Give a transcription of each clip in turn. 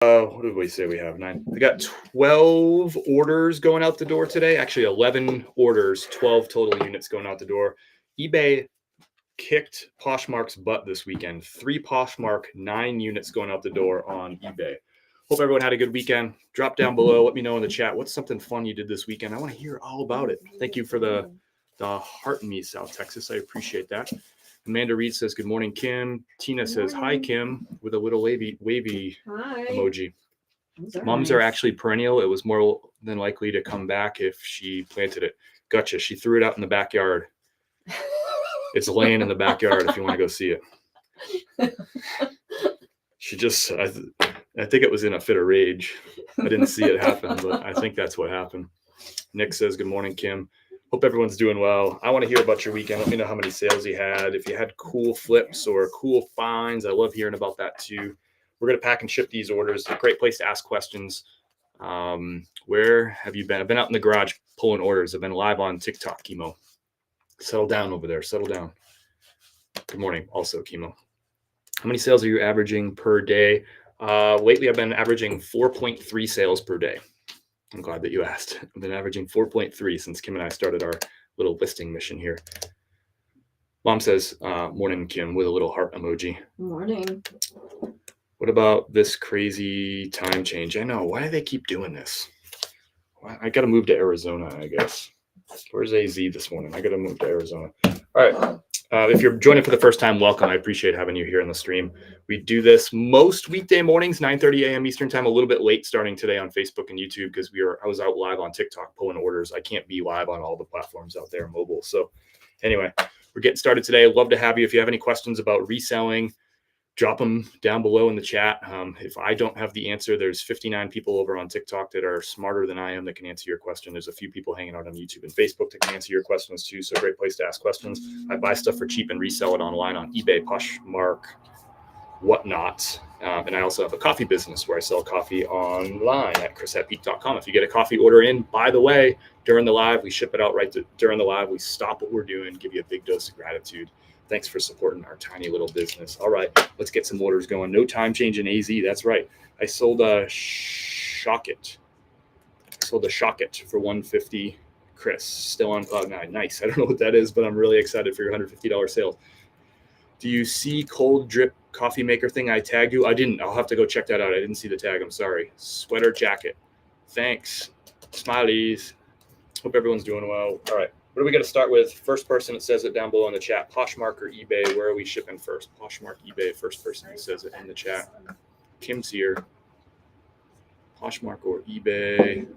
What did we say we have? 9. We got 12 orders going out the door today. Actually, 11 orders, 12 total units going out the door. eBay kicked Poshmark's butt this weekend. 3 Poshmark, 9 units going out the door on eBay. Hope everyone had a good weekend. Drop down below. Let me know in the chat what's something fun you did this weekend. I want to hear all about it. Thank you for the heart in me, South Texas. I appreciate that. Amanda Reed says, good morning, Kim. Tina says, hi, Kim, with a little wavy Hi. emoji. Mums are actually perennial. It was more than likely to come back if she planted it. Gotcha. She threw it out in the backyard. It's laying in the backyard if you want to go see it. She just, I think it was in a fit of rage. I didn't see it happen, but I think that's what happened. Nick says, good morning, Kim. Hope everyone's doing well. I want to hear about your weekend. Let me know how many sales you had. If you had cool flips or cool finds, I love hearing about that too. We're going to pack and ship these orders. A great place to ask questions. Where have you been? I've been out in the garage pulling orders. I've been live on TikTok, Chemo. Settle down over there. Settle down. Good morning. Also, Chemo. How many sales are you averaging per day? Lately, I've been averaging 4.3 sales per day. I'm glad that you asked. I've been averaging 4.3 since Kim and I started our little listing mission here. Mom says, morning, Kim, with a little heart emoji. Morning. What about this crazy time change? I know. Why do they keep doing this? I got to move to Arizona, I guess. Where's AZ this morning? I got to move to Arizona. All right. If you're joining for the first time, welcome. I appreciate having you here in the stream. We do this most weekday mornings, 9:30 a.m. Eastern time, a little bit late starting today on Facebook and YouTube because I was out live on TikTok pulling orders. I can't be live on all the platforms out there mobile. So anyway, we're getting started today. I'd love to have you. If you have any questions about reselling, drop them down below in the chat. If I don't have the answer, there's 59 people over on TikTok that are smarter than I am that can answer your question. There's a few people hanging out on YouTube and Facebook that can answer your questions too. So a great place to ask questions. I buy stuff for cheap and resell it online on eBay, Poshmark, whatnot. And I also have a coffee business where I sell coffee online at chris@peak.com. If you get a coffee order in, by the way, during the live, we ship it out during the live. We stop what we're doing, give you a big dose of gratitude. Thanks for supporting our tiny little business. All right, let's get some orders going. No time change in AZ. That's right. I sold a Shocket. For $150. Chris, still on Cloud9. Nice. I don't know what that is, but I'm really excited for your $150 sale. Do you see cold drip coffee maker thing I tagged you? I didn't. I'll have to go check that out. I didn't see the tag. I'm sorry. Sweater jacket. Thanks. Smileys. Hope everyone's doing well. All right. What are we going to start with? First person that says it down below in the chat. Poshmark or eBay? Where are we shipping first? Poshmark, eBay. First person that says it in the chat. Kim's here. Poshmark or eBay?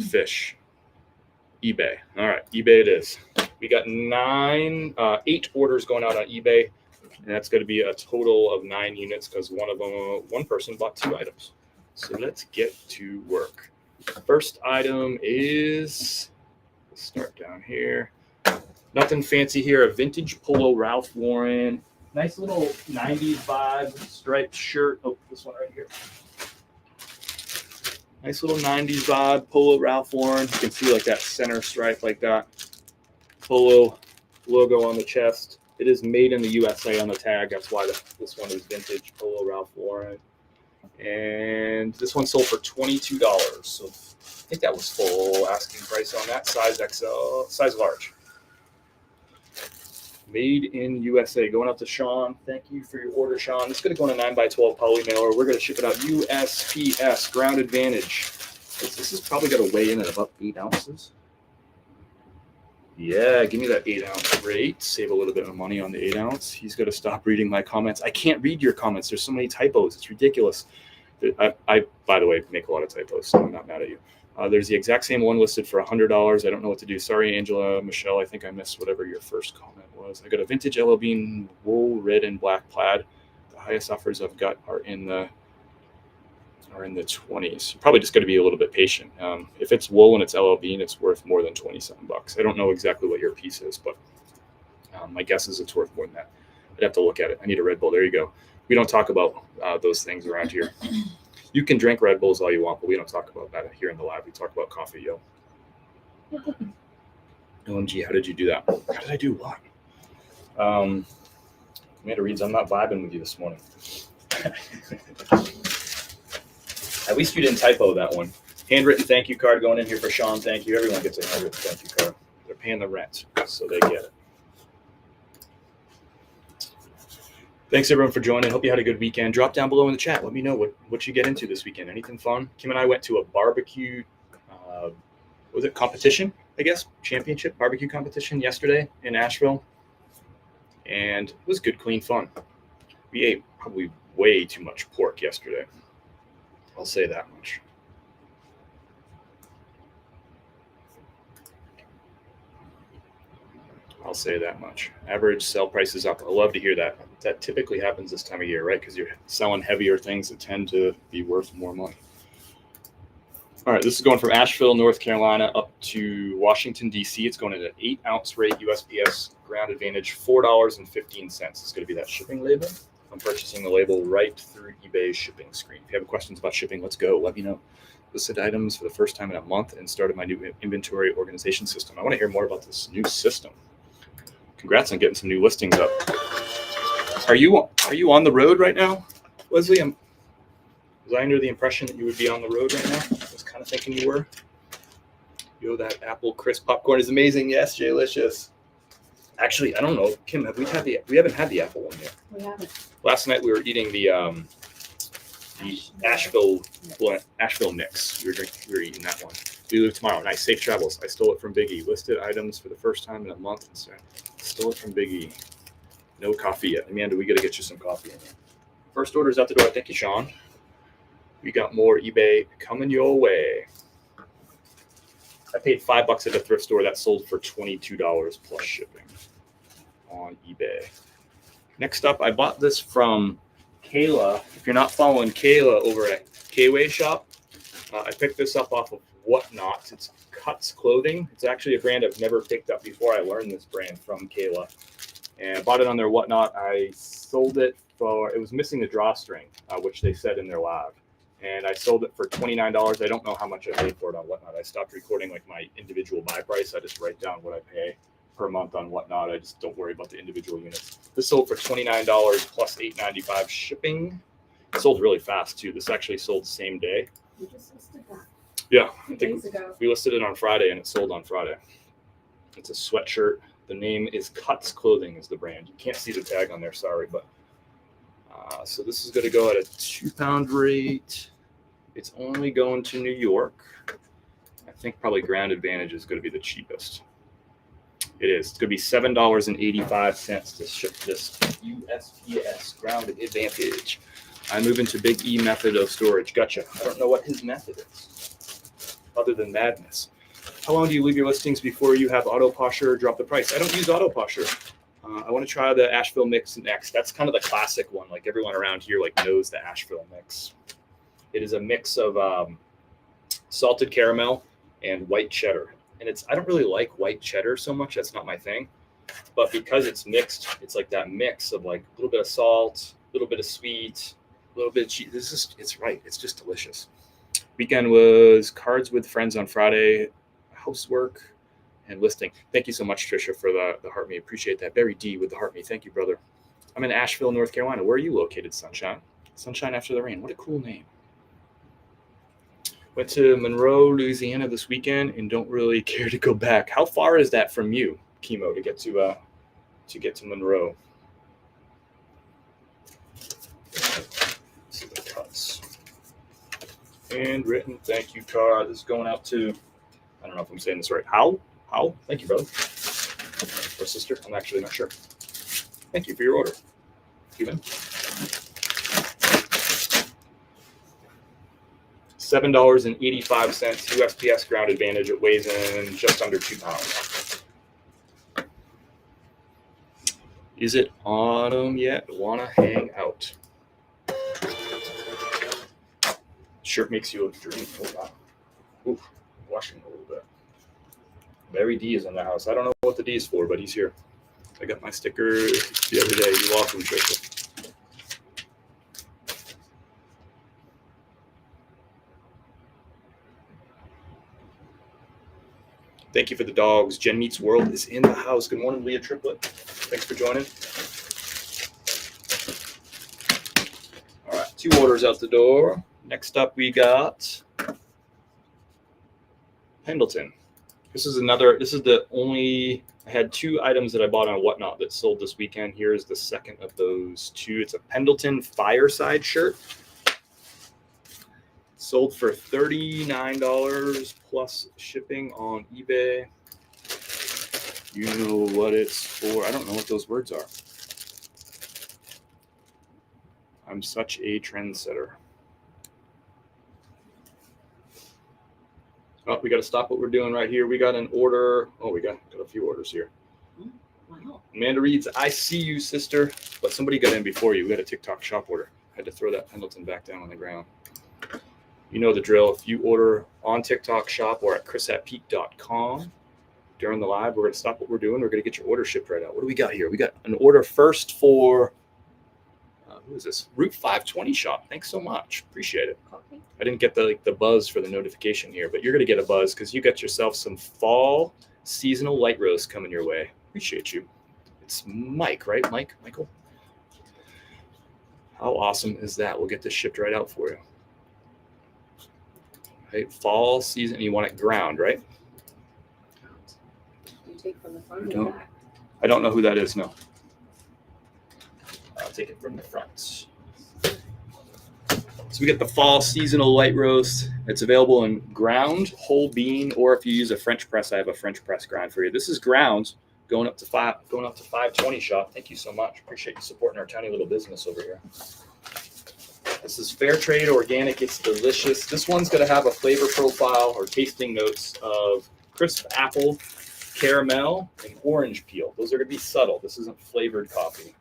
Fish. eBay. All right. eBay it is. We got 8 orders going out on eBay. And that's going to be a total of 9 units because one person bought 2 items. So let's get to work. First item is... Let's start down here. Nothing fancy here. A vintage polo Ralph Lauren. Nice little 90s vibe striped shirt. Oh, this one right here. Nice little 90s vibe polo Ralph Lauren. You can see like that center stripe like that. Polo logo on the chest. It is made in the USA on the tag. That's why this one is vintage polo Ralph Lauren. And this one sold for $22. So I think that was full asking price on that. Size XL, size large. Made in USA. Going out to Sean. Thank you for your order, Sean. It's going to go in a 9x12 poly mailer. We're going to ship it out USPS, Ground Advantage. This is probably going to weigh in at about 8 ounces. Yeah, give me that 8 ounce rate. Save a little bit of money on the 8 ounce. He's going to stop reading my comments. I can't read your comments. There's so many typos. It's ridiculous. I by the way, make a lot of typos, so I'm not mad at you. There's the exact same one listed for $100. I don't know what to do. Sorry, Angela, Michelle. I think I missed whatever your first comment was. I got a vintage LL Bean wool, red and black plaid. The highest offers I've got are in the 20s. You're probably just going to be a little bit patient. If it's wool and it's LL Bean, it's worth more than $27. I don't know exactly what your piece is, but my guess is it's worth more than that. I'd have to look at it. I need a Red Bull. There you go. We don't talk about those things around here. You can drink Red Bulls all you want, but we don't talk about that here in the lab. We talk about coffee, yo. OMG, how did you do that? How did I do what? Amanda reads, I'm not vibing with you this morning. At least you didn't typo that one. Handwritten thank you card going in here for Sean. Thank you. Everyone gets a handwritten thank you card. They're paying the rent, so they get it. Thanks everyone for joining. Hope you had a good weekend. Drop down below in the chat. Let me know what you get into this weekend. Anything fun? Kim and I went to a barbecue, was it competition? I guess championship barbecue competition yesterday in Asheville, and it was good, clean fun. We ate probably way too much pork yesterday. I'll say that much. I'll say that much. Average sell price is up. I love to hear that. That typically happens this time of year, right? Because you're selling heavier things that tend to be worth more money. All right, this is going from Asheville, North Carolina, up to Washington, D.C. It's going at an 8-ounce rate, USPS ground advantage, $4.15. It's going to be that shipping label. I'm purchasing the label right through eBay's shipping screen. If you have questions about shipping, let's go. Let me know. Listed items for the first time in a month and started my new inventory organization system. I want to hear more about this new system. Congrats on getting some new listings up. Are you on the road right now, Leslie? Was I under the impression that you would be on the road right now? I was kind of thinking you were. Yo, that apple crisp popcorn is amazing. Yes, Jalicious. Actually, I don't know, Kim. We haven't had the apple one yet. We haven't. Last night we were eating the Asheville mix. We were eating that one. We leave tomorrow. Nice, safe travels. I stole it from Biggie. Listed items for the first time in a month. Stole it from Biggie. No coffee yet. Amanda, we got to get you some coffee in here. First order's out the door. Thank you, Sean. We got more eBay coming your way. I paid $5 at a thrift store that sold for $22 plus shipping on eBay. Next up, I bought this from Kayla. If you're not following Kayla over at K-Way Shop, I picked this up off of Whatnot. It's Cuts Clothing. It's actually a brand I've never picked up before. I learned this brand from Kayla. And I bought it on their Whatnot. I sold it for, it was missing the drawstring, which they said in their lab. And I sold it for $29. I don't know how much I paid for it on Whatnot. I stopped recording like my individual buy price. I just write down what I pay per month on Whatnot. I just don't worry about the individual units. This sold for $29 plus $8.95 shipping. It sold really fast too. This actually sold the same day. We just listed that. Yeah, 2 days ago. we listed it on Friday and it sold on Friday. It's a sweatshirt. The name is Cuts Clothing is the brand. You can't see the tag on there, sorry, but so this is going to go at a 2-pound rate. It's only going to New York. I think probably ground advantage is going to be the cheapest. It is. It's going to be $7.85 to ship this USPS ground advantage. I move into Big E method of storage. Gotcha. I don't know what his method is other than madness. How long do you leave your listings before you have Auto Posher drop the price? I don't use Auto Posher. I want to try the Asheville mix next. That's kind of the classic one. Like everyone around here like knows the Asheville mix. It is a mix of salted caramel and white cheddar. And I don't really like white cheddar so much. That's not my thing. But because it's mixed, it's like that mix of like a little bit of salt, a little bit of sweet, a little bit of cheese. It's right. It's just delicious. Weekend was cards with friends on Friday, housework, and listing. Thank you so much, Trisha, for the heart me. Appreciate that. Barry D with the heart me. Thank you, brother. I'm in Asheville, North Carolina. Where are you located, Sunshine? Sunshine after the rain. What a cool name. Went to Monroe, Louisiana this weekend and don't really care to go back. How far is that from you, Chemo, to get to Monroe? See the cuts. Handwritten thank you card. This is going out to, I don't know if I'm saying this right. How? Thank you, brother. Or sister. I'm actually not sure. Thank you for your order. Even. $7.85 USPS ground advantage. It weighs in just under 2 pounds. Is it autumn yet? Wanna hang out? Shirt makes you look dirty. Oh, wow. Oof, washing a little bit. Barry D is in the house. I don't know what the D is for, but he's here. I got my sticker the other day. You're welcome, Trisha. Thank you for the dogs. Jen Meets World is in the house. Good morning, Leah Triplet. Thanks for joining. 2 orders out the door. Next up, we got Pendleton. This is the only, I had 2 items that I bought on Whatnot that sold this weekend. Here's the second of those 2. It's a Pendleton Fireside shirt. Sold for $39 plus shipping on eBay. You know what it's for. I don't know what those words are. I'm such a trendsetter. Oh, we got to stop what we're doing right here. We got an order. Oh, we got a few orders here. Wow. Amanda reads, I see you, sister. But somebody got in before you. We got a TikTok shop order. Had to throw that Pendleton back down on the ground. You know the drill. If you order on TikTok shop or at chris@peak.com during the live, we're going to stop what we're doing. We're going to get your order shipped right out. What do we got here? We got an order first for, who is this? Route 520 shop. Thanks so much. Appreciate it. Coffee. I didn't get the buzz for the notification here, but you're going to get a buzz because you got yourself some fall seasonal light roast coming your way. Appreciate you. It's Mike, right? Michael? How awesome is that? We'll get this shipped right out for you. Right, fall season, you want it ground, right? You take from the front No. or back? I don't know who that is, no. I'll take it from the front. So we get the fall seasonal light roast. It's available in ground, whole bean, or if you use a French press, I have a French press grind for you. This is ground, going up to 520 shop. Thank you so much. Appreciate you supporting our tiny little business over here. This is fair trade organic. It's delicious. This one's going to have a flavor profile or tasting notes of crisp apple, caramel, and orange peel. Those are going to be subtle. This isn't flavored coffee.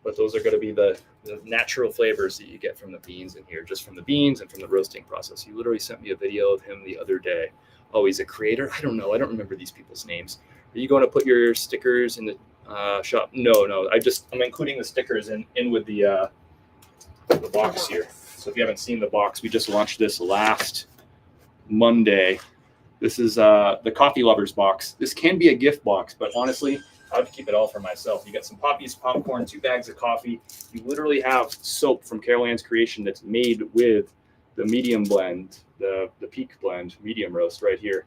But those are going to be the natural flavors that you get from the beans in here, just from the beans and from the roasting process. He literally sent me a video of him the other day. Oh, he's a creator? I don't know. I don't remember these people's names. Are you going to put your stickers in the shop? No. I'm including the stickers in with the box here. So if you haven't seen the box, we just launched this last Monday. This is the coffee lovers box. This can be a gift box, but honestly, I would keep it all for myself. You got some poppies, popcorn, 2 bags of coffee. You literally have soap from Carol Ann's Creation that's made with the medium blend, the Peak blend, medium roast right here.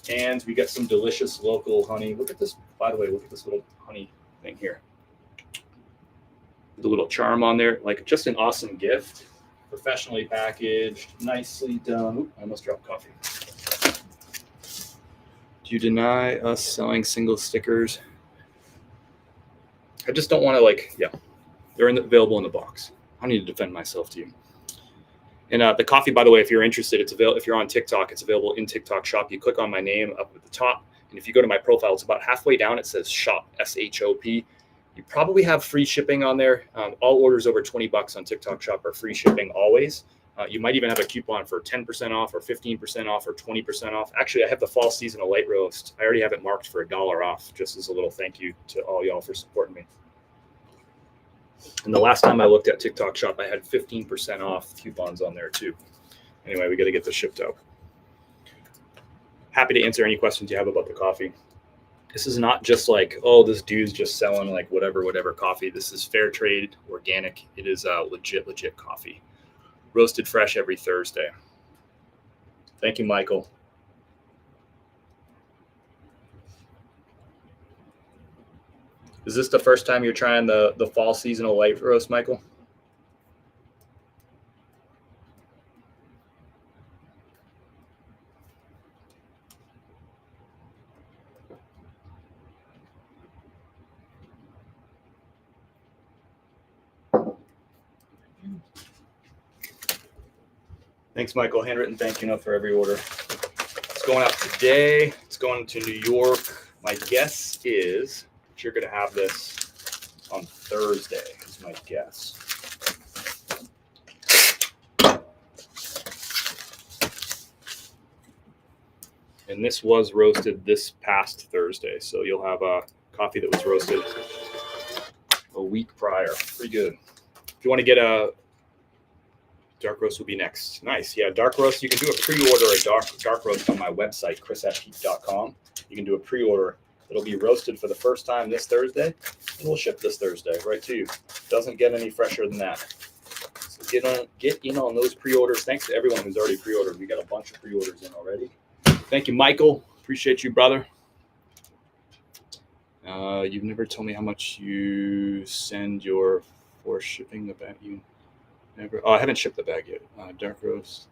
And we got some delicious local honey. Look at this, by the way, look at this little honey thing here. The little charm on there, like just an awesome gift. Professionally packaged, nicely done. Oop, I almost dropped coffee. Do you deny us selling single stickers? I just don't want to they're available in the box. I need to defend myself to you. And the coffee, by the way, if you're interested, it's available. If you're on TikTok, it's available in TikTok shop. You click on my name up at the top, and if you go to my profile, it's about halfway down. It says shop, SHOP. You probably have free shipping on there. All orders over $20 on TikTok shop are free shipping always. You might even have a coupon for 10% off or 15% off or 20% off. Actually, I have the fall seasonal light roast. I already have it marked for $1 off, just as a little thank you to all y'all for supporting me. And the last time I looked at TikTok shop, I had 15% off coupons on there too. Anyway, we got to get this shipped out. Happy to answer any questions you have about the coffee. This is not just like, oh, this dude's just selling like whatever coffee. This is fair trade, organic. It is legit coffee. Roasted fresh every Thursday. Thank you, Michael. Is this the first time you're trying the fall seasonal light roast, Michael? Thanks, Michael. Handwritten thank you note for every order. It's going out today. It's going to New York. My guess is that you're going to have this on Thursday, is my guess. And this was roasted this past Thursday. So you'll have a coffee that was roasted a week prior. Pretty good. If you want to get a dark roast, will be next. Nice. Yeah, dark roast. You can do a pre-order a dark roast on my website, chris@peak.com. You can do a pre-order. It'll be roasted for the first time this Thursday, and we'll ship this Thursday right to you. Doesn't get any fresher than that. Get in on those pre-orders. Thanks to everyone who's already pre-ordered. We got a bunch of pre-orders in already. Thank you, Michael. Appreciate you, brother. You've never told me how much you send for shipping the bag. You never. Oh, I haven't shipped the bag yet. Dark roast.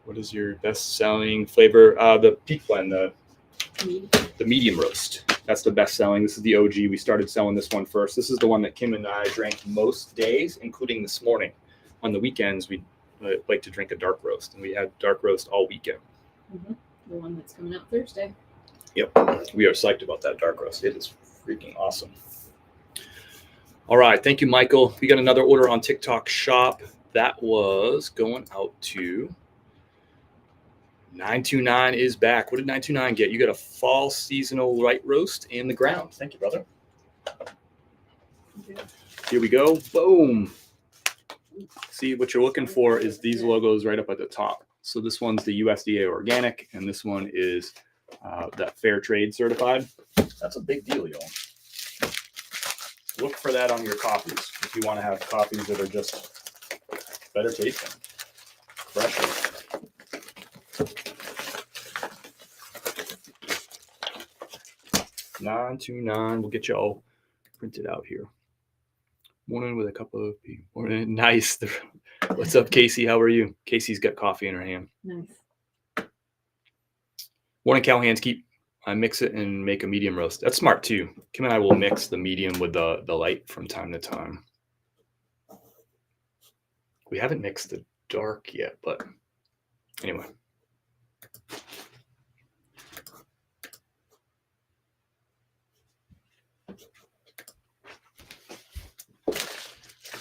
What is your best-selling flavor? The peak blend, the medium roast. That's the best-selling. This is the OG. We started selling this one first. This is the one that Kim and I drank most days, including this morning. On the weekends, we like to drink a dark roast, and we had dark roast all weekend. Mm-hmm. The one that's coming out Thursday. Yep. We are psyched about that dark roast. It is freaking awesome. All right. Thank you, Michael. We got another order on TikTok Shop. That was going out to 929 is back. What did 929 get? You got a fall seasonal light roast in the ground. Thank you, brother. Okay. Here we go. Boom. See, what you're looking for is these logos right up at the top. So this one's the USDA organic, and this one is that fair trade certified. That's a big deal, y'all. Look for that on your coffees if you want to have coffees that are just better tasting, fresher. $9.29. We'll get you all printed out here. Morning with a cup of tea. Morning. Nice. What's up, Casey? How are you? Casey's got coffee in her hand. Nice. Morning, Callahan's. I mix it and make a medium roast. That's smart too. Kim and I will mix the medium with the light from time to time. We haven't mixed the dark yet, but anyway.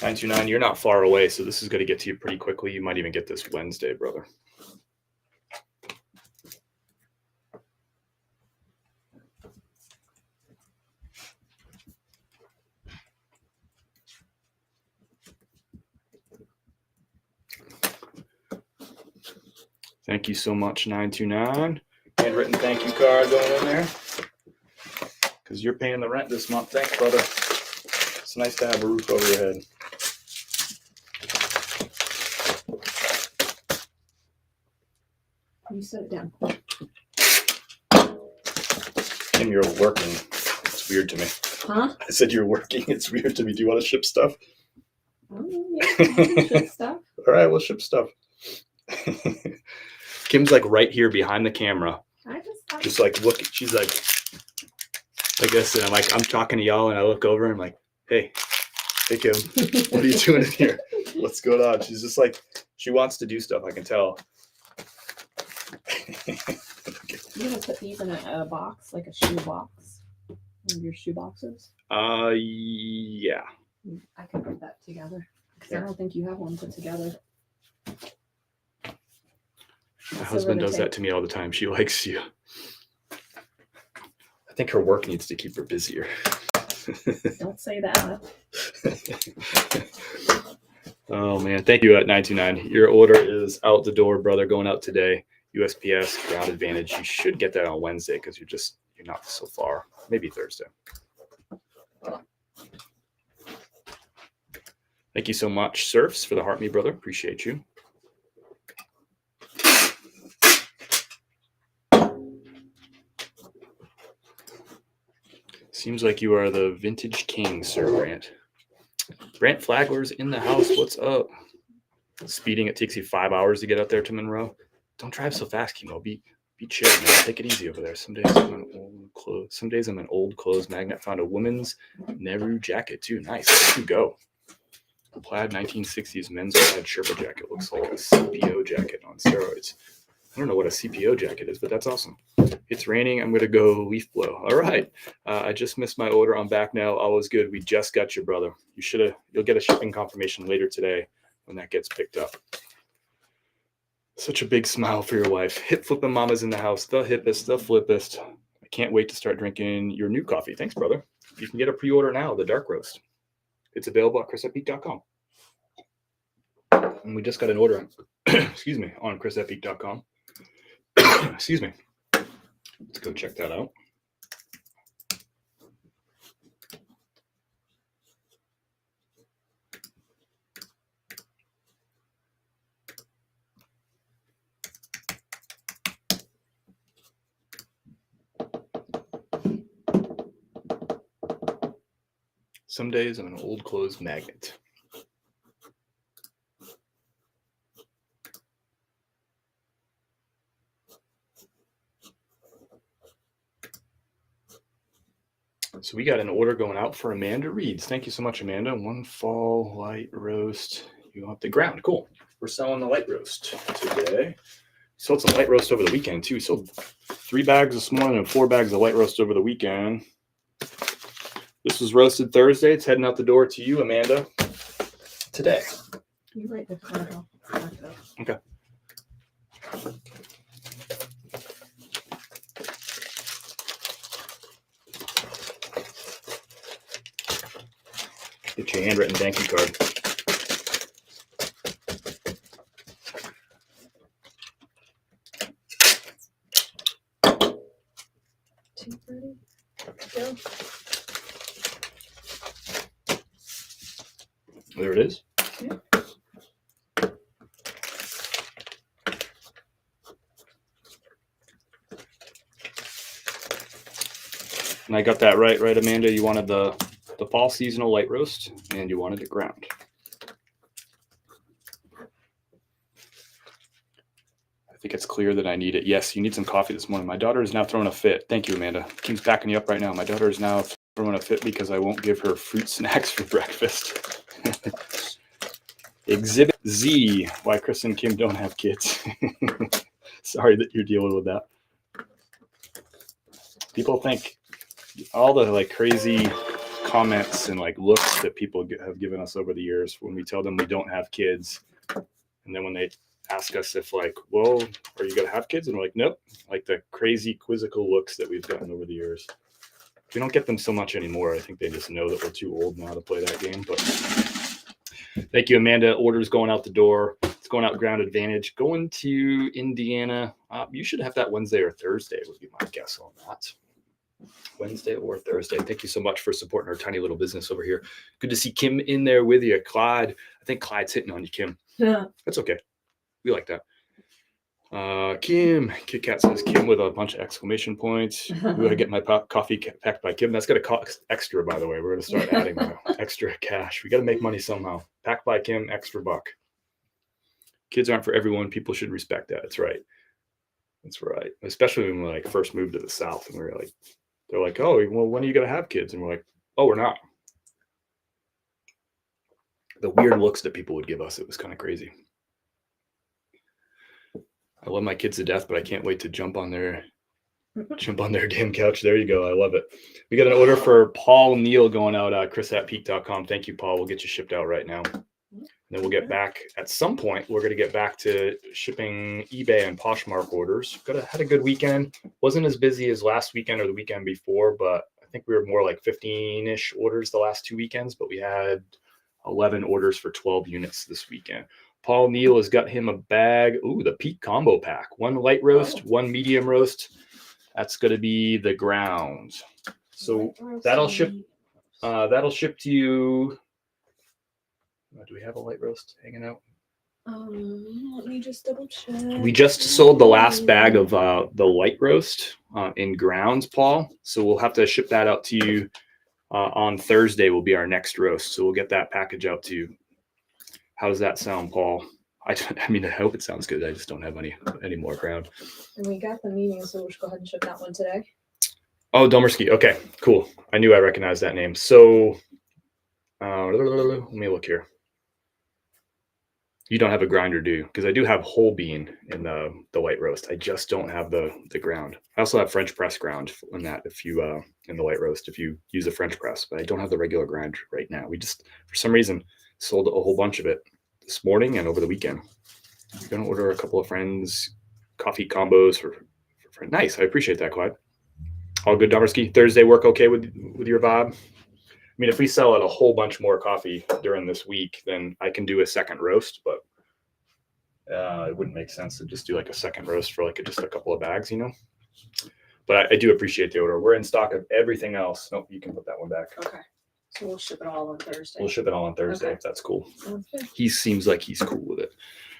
$9.29. You're not far away, so this is going to get to you pretty quickly. You might even get this Wednesday, brother. Thank you so much, 929. Handwritten thank you card going in there. Because you're paying the rent this month. Thanks, brother. It's nice to have a roof over your head. You set it down. Kim, you're working. It's weird to me. Huh? I said you're working. It's weird to me. Do you want to ship stuff? Oh, yeah. Ship stuff. All right, we'll ship stuff. Kim's like right here behind the camera. Just like look. She's like this, and I'm talking to y'all, and I look over and I'm like, hey Kim, what are you doing in here? What's going on? She's just like, she wants to do stuff. I can tell. You're gonna put these in a box, like a shoe box. One of your shoe boxes. Yeah. I can put that together because I don't think you have one put together. My husband does that to me all the time. She likes you. I think her work needs to keep her busier. Don't say that. Oh man, thank you at 929. Your order is out the door, brother, going out today. USPS Ground Advantage. You should get that on Wednesday because you're not so far. Maybe Thursday. Thank you so much, Surfs, for the heart me, brother. Appreciate you. Seems like you are the vintage king, Sir Brant. Brant Flagler's in the house. What's up? Speeding, it takes you 5 hours to get out there to Monroe. Don't drive so fast, Kimo. Be chill, man. Take it easy over there. Some days I'm in old clothes. Some days I'm in old clothes magnet. Found a woman's Nehru jacket too. Nice. There you go. A plaid 1960s men's plaid Sherpa jacket. Looks like a CPO jacket on steroids. I don't know what a CPO jacket is, but that's awesome. It's raining. I'm going to go leaf blow. All right. I just missed my order. I'm back now. All is good. We just got your brother. You'll get a shipping confirmation later today when that gets picked up. Such a big smile for your wife. Hip flipping mama's in the house. The hippest, the flippest. I can't wait to start drinking your new coffee. Thanks, brother. You can get a pre-order now, the dark roast. It's available at chrisatpeak.com. And we just got an order, excuse me, on chrisatpeak.com. Excuse me. Let's go check that out. Some days I'm an old clothes magnet. So we got an order going out for Amanda Reeds. Thank you so much, Amanda. One fall light roast. You want the ground. Cool. We're selling the light roast today. Sold some light roast over the weekend too. Sold 3 bags this morning and 4 bags of light roast over the weekend. This was roasted Thursday. It's heading out the door to you, Amanda, today. You write the card off. Okay. Get your handwritten thank you card. Go. There it is. Yeah. And I got that right, Amanda? You wanted the fall seasonal light roast, and you wanted it ground. I think it's clear that I need it. Yes, you need some coffee this morning. My daughter is now throwing a fit. Thank you, Amanda. Kim's backing you up right now. My daughter is now throwing a fit because I won't give her fruit snacks for breakfast. Exhibit Z, why Chris and Kim don't have kids. Sorry that you're dealing with that. People think all the like crazy comments and like looks that people have given us over the years when we tell them we don't have kids, and then when they ask us if like, well, are you gonna have kids, and we're like, nope. Like the crazy quizzical looks that we've gotten over the years. We don't get them so much anymore. I think they just know that we're too old now to play that game. But thank you, Amanda. Orders going out the door. It's going out ground advantage. Going to Indiana. You should have that Wednesday or Thursday would be my guess on that. Wednesday or Thursday. Thank you so much for supporting our tiny little business over here. Good to see Kim in there with you. Clyde. I think Clyde's hitting on you, Kim. Yeah. That's okay. We like that. Kim. Kit Kat says Kim with a bunch of exclamation points. We got to get my coffee packed by Kim. That's going to cost extra, by the way. We're going to start adding extra cash. We got to make money somehow. Packed by Kim, extra buck. Kids aren't for everyone. People should respect that. That's right. That's right. Especially when we like first moved to the South and we were like, they're like, oh, well, when are you going to have kids? And we're like, oh, we're not. The weird looks that people would give us, it was kind of crazy. I love my kids to death, but I can't wait to jump on their damn couch. There you go. I love it. We got an order for Paul Neal going out, chris@peak.com. Thank you, Paul. We'll get you shipped out right now. And then we'll get back at some point. We're going to get back to shipping eBay and Poshmark orders. Had a good weekend. Wasn't as busy as last weekend or the weekend before, but I think we were more like 15-ish orders the last 2 weekends, but we had 11 orders for 12 units this weekend. Paul Neal has got him a bag. Ooh, the Peak combo pack. 1 light roast, 1 medium roast. That's going to be the ground. So that'll ship to you. Do we have a light roast hanging out? Let me just double check. We just sold the last bag of the light roast in grounds, Paul. So we'll have to ship that out to you on Thursday. Will be our next roast. So we'll get that package out to you. How does that sound, Paul? I mean, I hope it sounds good. I just don't have any more ground. And we got the meeting, so we'll just go ahead and ship that one today. Oh, Domerski. Okay, cool. I knew I recognized that name. So let me look here. You don't have a grinder, do you? Because I do have whole bean in the white roast. I just don't have the ground. I also have French press ground in that if you in the white roast if you use a French press, but I don't have the regular grind right now. We just for some reason sold a whole bunch of it this morning and over the weekend. We're gonna order a couple of friends coffee combos for nice. I appreciate that, Clyde. All good, Domerski. Thursday work okay with your vibe? I mean, if we sell out a whole bunch more coffee during this week, then I can do a second roast, but it wouldn't make sense to just do like a second roast for like just a couple of bags, you know? But I do appreciate the order. We're in stock of everything else. Nope, you can put that one back. Okay. So we'll ship it all on Thursday. We'll ship it all on Thursday if that's cool. Okay. He seems like he's cool with it.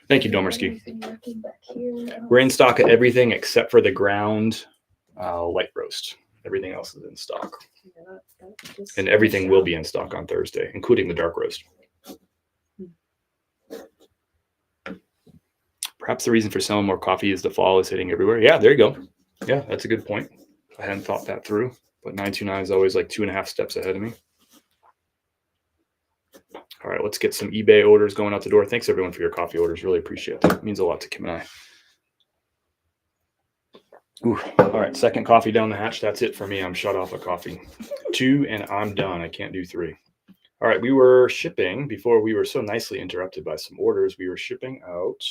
Thank you, Domerski. Back here. We're in stock of everything except for the ground light roast. Everything else is in stock. Yeah, that just And everything smells will out. be in stock on Thursday, including the dark roast. Perhaps the reason for selling more coffee is the fall is hitting everywhere. Yeah, there you go. Yeah, that's a good point. I hadn't thought that through, but 929 is always like 2.5 steps ahead of me. All right, let's get some eBay orders going out the door. Thanks everyone for your coffee orders. Really appreciate that. It means a lot to Kim and I. Ooh, all right, second coffee down the hatch. That's it for me. I'm shut off of coffee. 2 and I'm done. I can't do 3. All right, we were shipping before we were so nicely interrupted by some orders. We were shipping out.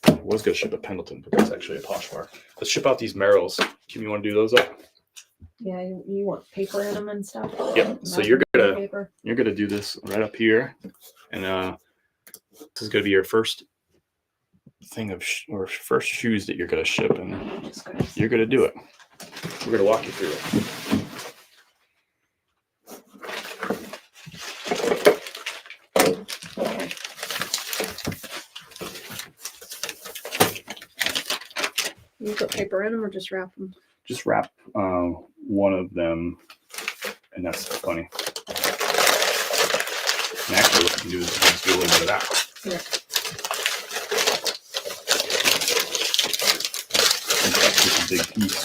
I was going to ship a Pendleton, but that's actually a Poshmark. Let's ship out these Merrills. Kim, you want to do those up? Yeah, you want paper in them and stuff. Yep. So Masking you're paper. gonna do this right up here, and this is gonna be your first thing of or first shoes that you're gonna ship, and Just gonna you're gonna do it. We're gonna walk you through it. Okay. You put paper in them or just wrap them? Just wrap one of them, and that's funny. And actually, what you can do is just do a little bit of that. Yeah. That's just a big piece.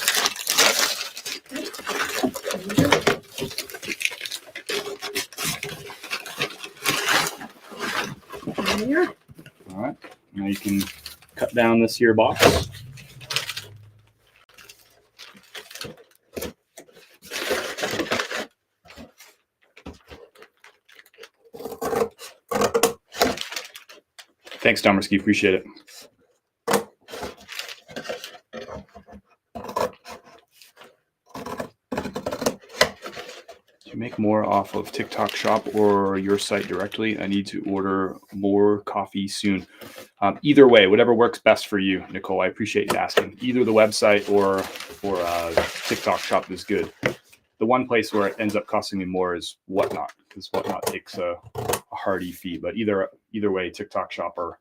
There. All right. Now you can cut down this here box. Thanks, Domerski. Appreciate it. To make more off of TikTok Shop or your site directly, I need to order more coffee soon. Either way, whatever works best for you, Nicole. I appreciate you asking. Either the website or TikTok Shop is good. The one place where it ends up costing me more is Whatnot, because Whatnot takes a hardy fee. But either way, TikTok Shop or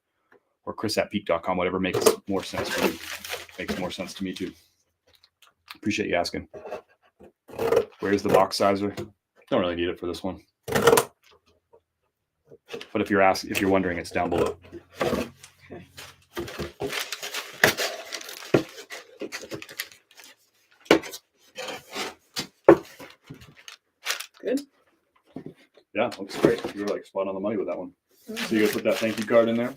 chris@peak.com, whatever makes more sense for you. Makes more sense to me too. Appreciate you asking. Where's the box sizer? Don't really need it for this one. But if you're wondering, it's down below. Okay. Good. Yeah, looks great. You're like spot on the money with that one. So you gotta put that thank you card in there.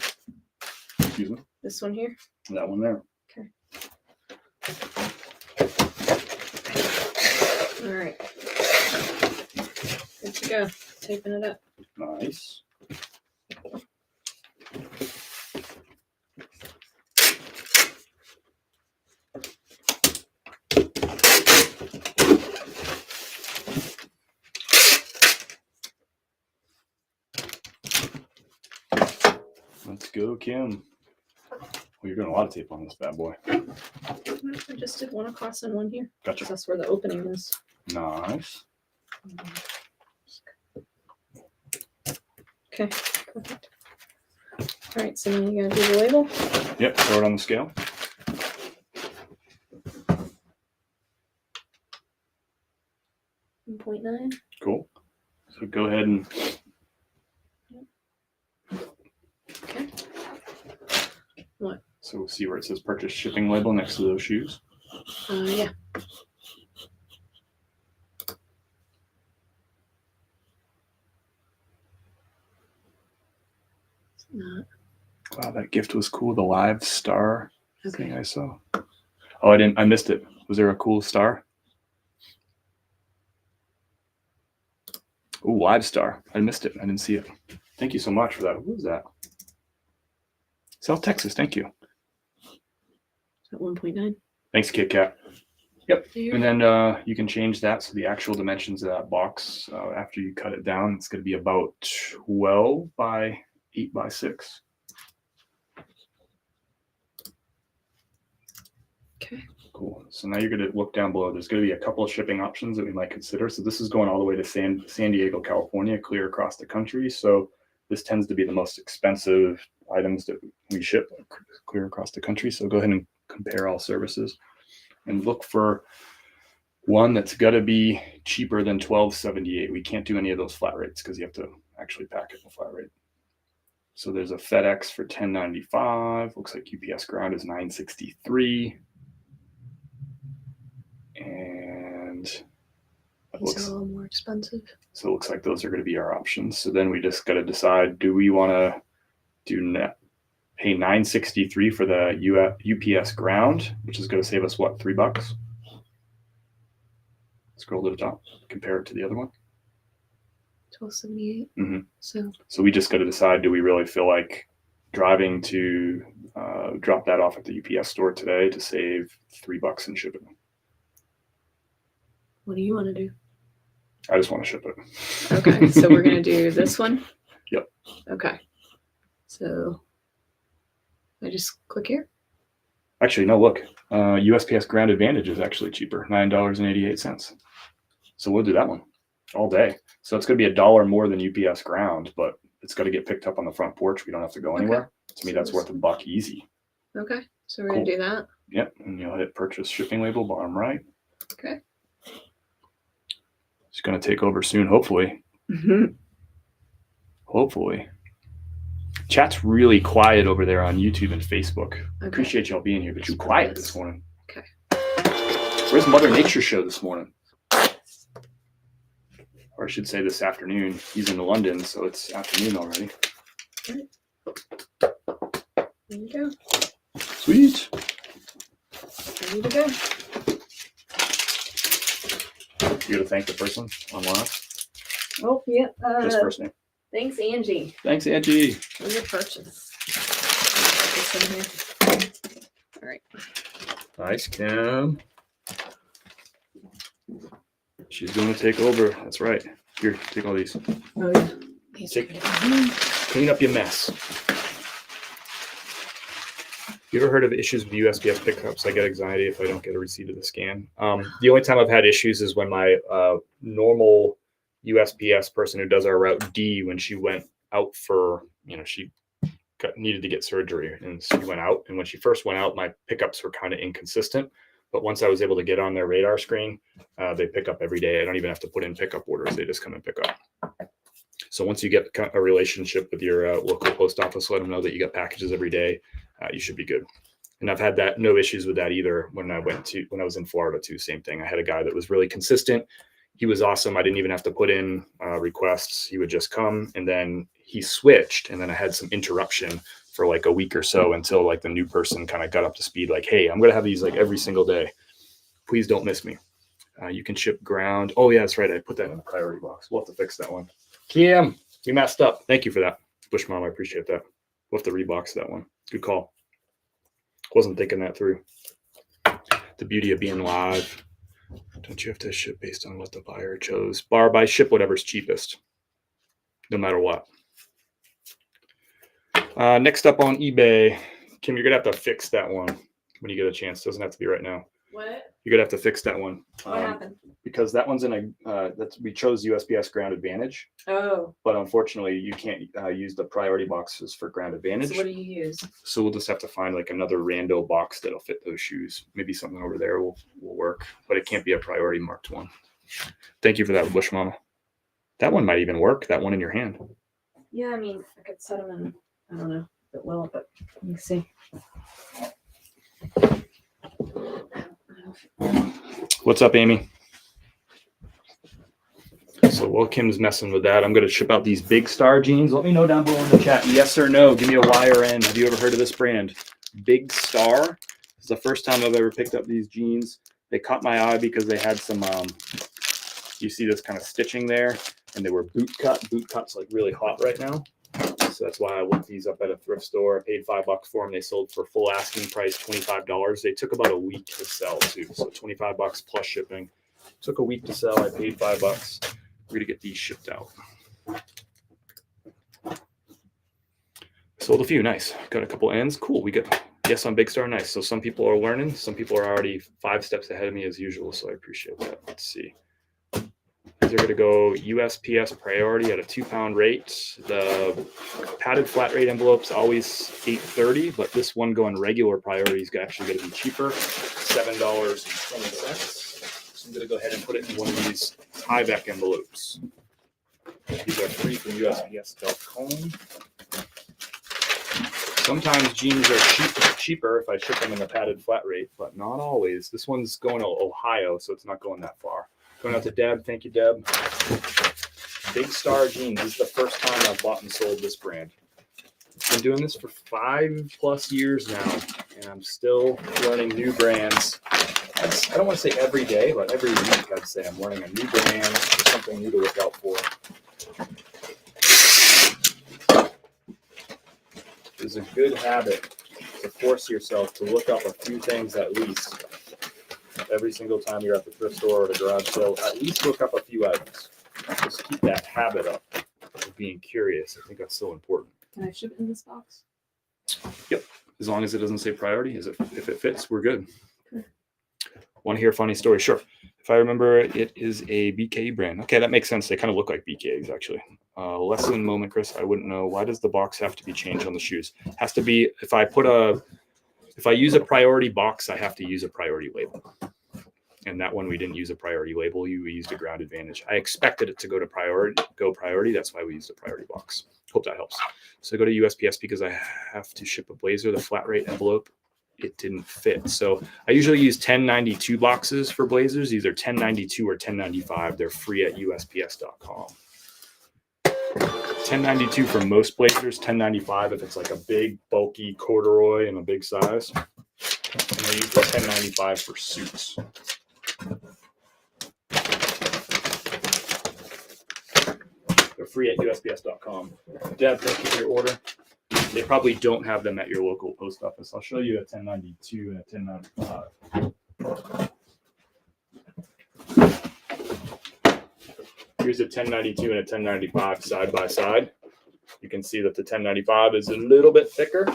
Excuse me. This one here. That one there. Okay. All right. Good to go. Taping it up. Nice. Let's go, Kim. Well, you're doing a lot of tape on this bad boy. I just did one across and one here. Gotcha. That's where the opening is. Nice. Okay, perfect. All right, so now you gotta do the label. Yep, throw it on the scale. .9. Cool. So go ahead and Okay. What? so we'll see where it says purchase shipping label next to those shoes. Yeah. It's not. Wow, that gift was cool. The live star thing Okay. I saw. Oh, I missed it. Was there a cool star? Ooh, live star. I missed it. I didn't see it. Thank you so much for that. Who was that? South Texas. Thank you. Is that 1.9? Thanks, Kit Kat. Yep. There. And then you can change that. So the actual dimensions of that box, after you cut it down, it's going to be about 12 by 8 by 6. Okay. Cool. So now you're going to look down below. There's going to be a couple of shipping options that we might consider. So this is going all the way to San Diego, California, clear across the country. So this tends to be the most expensive items that we ship clear across the country. So go ahead and compare all services and look for one that's got to be cheaper than $12.78. We can't do any of those flat rates because you have to actually pack it in a flat rate. So there's a FedEx for $10.95. Looks like UPS ground is $9.63. And that These looks are a little more expensive. so. It looks like those are going to be our options. So then we just got to decide: do we want to pay $9.63 for the UPS ground, which is going to save us what, $3? Scroll to the top. Compare it to the other one. $12.78. Mm-hmm. So we just got to decide: do we really feel like driving to drop that off at the UPS store today to save $3 in shipping? what do you want to do? I just want to ship it. Okay, so we're gonna do this one. Yep. Okay. So I just click here. Actually, no. Look, USPS Ground Advantage is actually cheaper, $9.88. So we'll do that one all day. So it's going to be $1 more than UPS Ground, but it's got to get picked up on the front porch. We don't have to go anywhere. To me, that's worth $1 easy. Okay, so we're gonna do that. Yep, and you'll hit purchase shipping label bottom right. Okay. It's going to take over soon, hopefully. Mm-hmm. Hopefully. Chat's really quiet over there on YouTube and Facebook. Okay. Appreciate y'all being here, but you're quiet this morning. Okay. Where's Mother Nature Show this morning? Or I should say this afternoon. He's in London, so it's afternoon already. There you go. Sweet. Ready to go. You got to thank the person online. Oh, yeah. Just first name. Thanks, Angie. Thanks, Angie. For your purchase. Put this in here. All right. Nice, Kim. She's going to take over. That's right. Here, take all these. Oh yeah. Take, clean up your mess. You ever heard of issues with USPS pickups? I get anxiety if I don't get a receipt of the scan. The only time I've had issues is when my normal USPS person who does our route D, when she went out for, she needed to get surgery, and she went out. And when she first went out, my pickups were kind of inconsistent. But once I was able to get on their radar screen, they pick up every day. I don't even have to put in pickup orders. They just come and pick up. So once you get a relationship with your local post office, let them know that you got packages every day. You should be good. And I've had no issues with that either. When I was in Florida too, same thing. I had a guy that was really consistent. He was awesome. I didn't even have to put in requests. He would just come, and then he switched. And then I had some interruption for like a week or so until like the new person kind of got up to speed. Like, hey, I'm going to have these like every single day. Please don't miss me. You can ship ground. Oh yeah, that's right. I put that in the priority box. We'll have to fix that one. Kim, we messed up. Thank you for that. Bush Mom, I appreciate that. We'll have to rebox that one. Good call. Wasn't thinking that through. The beauty of being live. Don't you have to ship based on what the buyer chose? Bar by ship whatever's cheapest, no matter what. Next up on eBay, Kim, you're gonna have to fix that one when you get a chance. Doesn't have to be right now. What? You're gonna have to fix that one. What happened? Because that one's in we chose USPS Ground Advantage, Oh. but unfortunately you can't use the priority boxes for Ground Advantage. So what do you use? So we'll just have to find like another rando box that'll fit those shoes. Maybe something over there will work, but it can't be a priority marked one. Thank you for that, Bush Mama. That one might even work. That one in your hand. Yeah, I mean, I could set them in. I don't know if it will, but let me see. What's up, Amy? So while Kim's messing with that, I'm going to ship out these Big Star jeans. Let me know down below in the chat, yes or no. Give me a Y or N. Have you ever heard of this brand? Big Star. It's the first time I've ever picked up these jeans. They caught my eye because they had some, you see this kind of stitching there, and they were boot cut. Boot cut's like really hot right now. So that's why I looked these up at a thrift store. I paid $5 for them. They sold for full asking price, $25. They took about a week to sell too. So $25 plus shipping. Took a week to sell. I paid $5. We're going to get these shipped out. Sold a few. Nice. Got a couple ends. Cool. We got yes on Big Star. Nice. So some people are learning. Some people are already 5 steps ahead of me as usual. So I appreciate that. Let's see. These are going to go USPS priority at a 2-pound rate. The padded flat rate envelope's always $8.30, but this one going regular priority is actually going to be cheaper, $7.20. I'm going to go ahead and put it in one of these Tyvek envelopes. These are free from USPS.com. Sometimes jeans are cheaper if I ship them in a padded flat rate, but not always. This one's going to Ohio, so it's not going that far. Going out to Deb. Thank you, Deb. Big Star Jeans. This is the first time I've bought and sold this brand. I've been doing this for 5+ years now, and I'm still learning new brands. I don't want to say every day, but every week I'd say I'm learning a new brand or something new to look out for. It's a good habit to force yourself to look up a few things at least. Every single time you're at the thrift store or the garage sale, at least look up a few items. Just keep that habit up of being curious. I think that's so important. Can I ship it in this box? Yep. As long as it doesn't say priority, if it fits, we're good. Okay. Want to hear a funny story? Sure. If I remember, it is a BK brand. Okay, that makes sense. They kind of look like BKs, actually. Lesson moment, Chris. I wouldn't know. Why does the box have to be changed on the shoes? Has to be, if I use a priority box, I have to use a priority label. And that one, we didn't use a priority label. We used a ground advantage. I expected it to go priority. That's why we used a priority box. Hope that helps. So I go to USPS because I have to ship a blazer, the flat rate envelope. It didn't fit. So I usually use 1092 boxes for blazers, either 1092 or 1095. They're free at USPS.com. 1092 for most blazers, 1095 if it's like a big, bulky corduroy and a big size. And I use the 1095 for suits. They're free at USPS.com. Deb, thank you for your order. They probably don't have them at your local post office. I'll show you a 1092 and a 1095. Here's a 1092 and a 1095 side by side. You can see that the 1095 is a little bit thicker,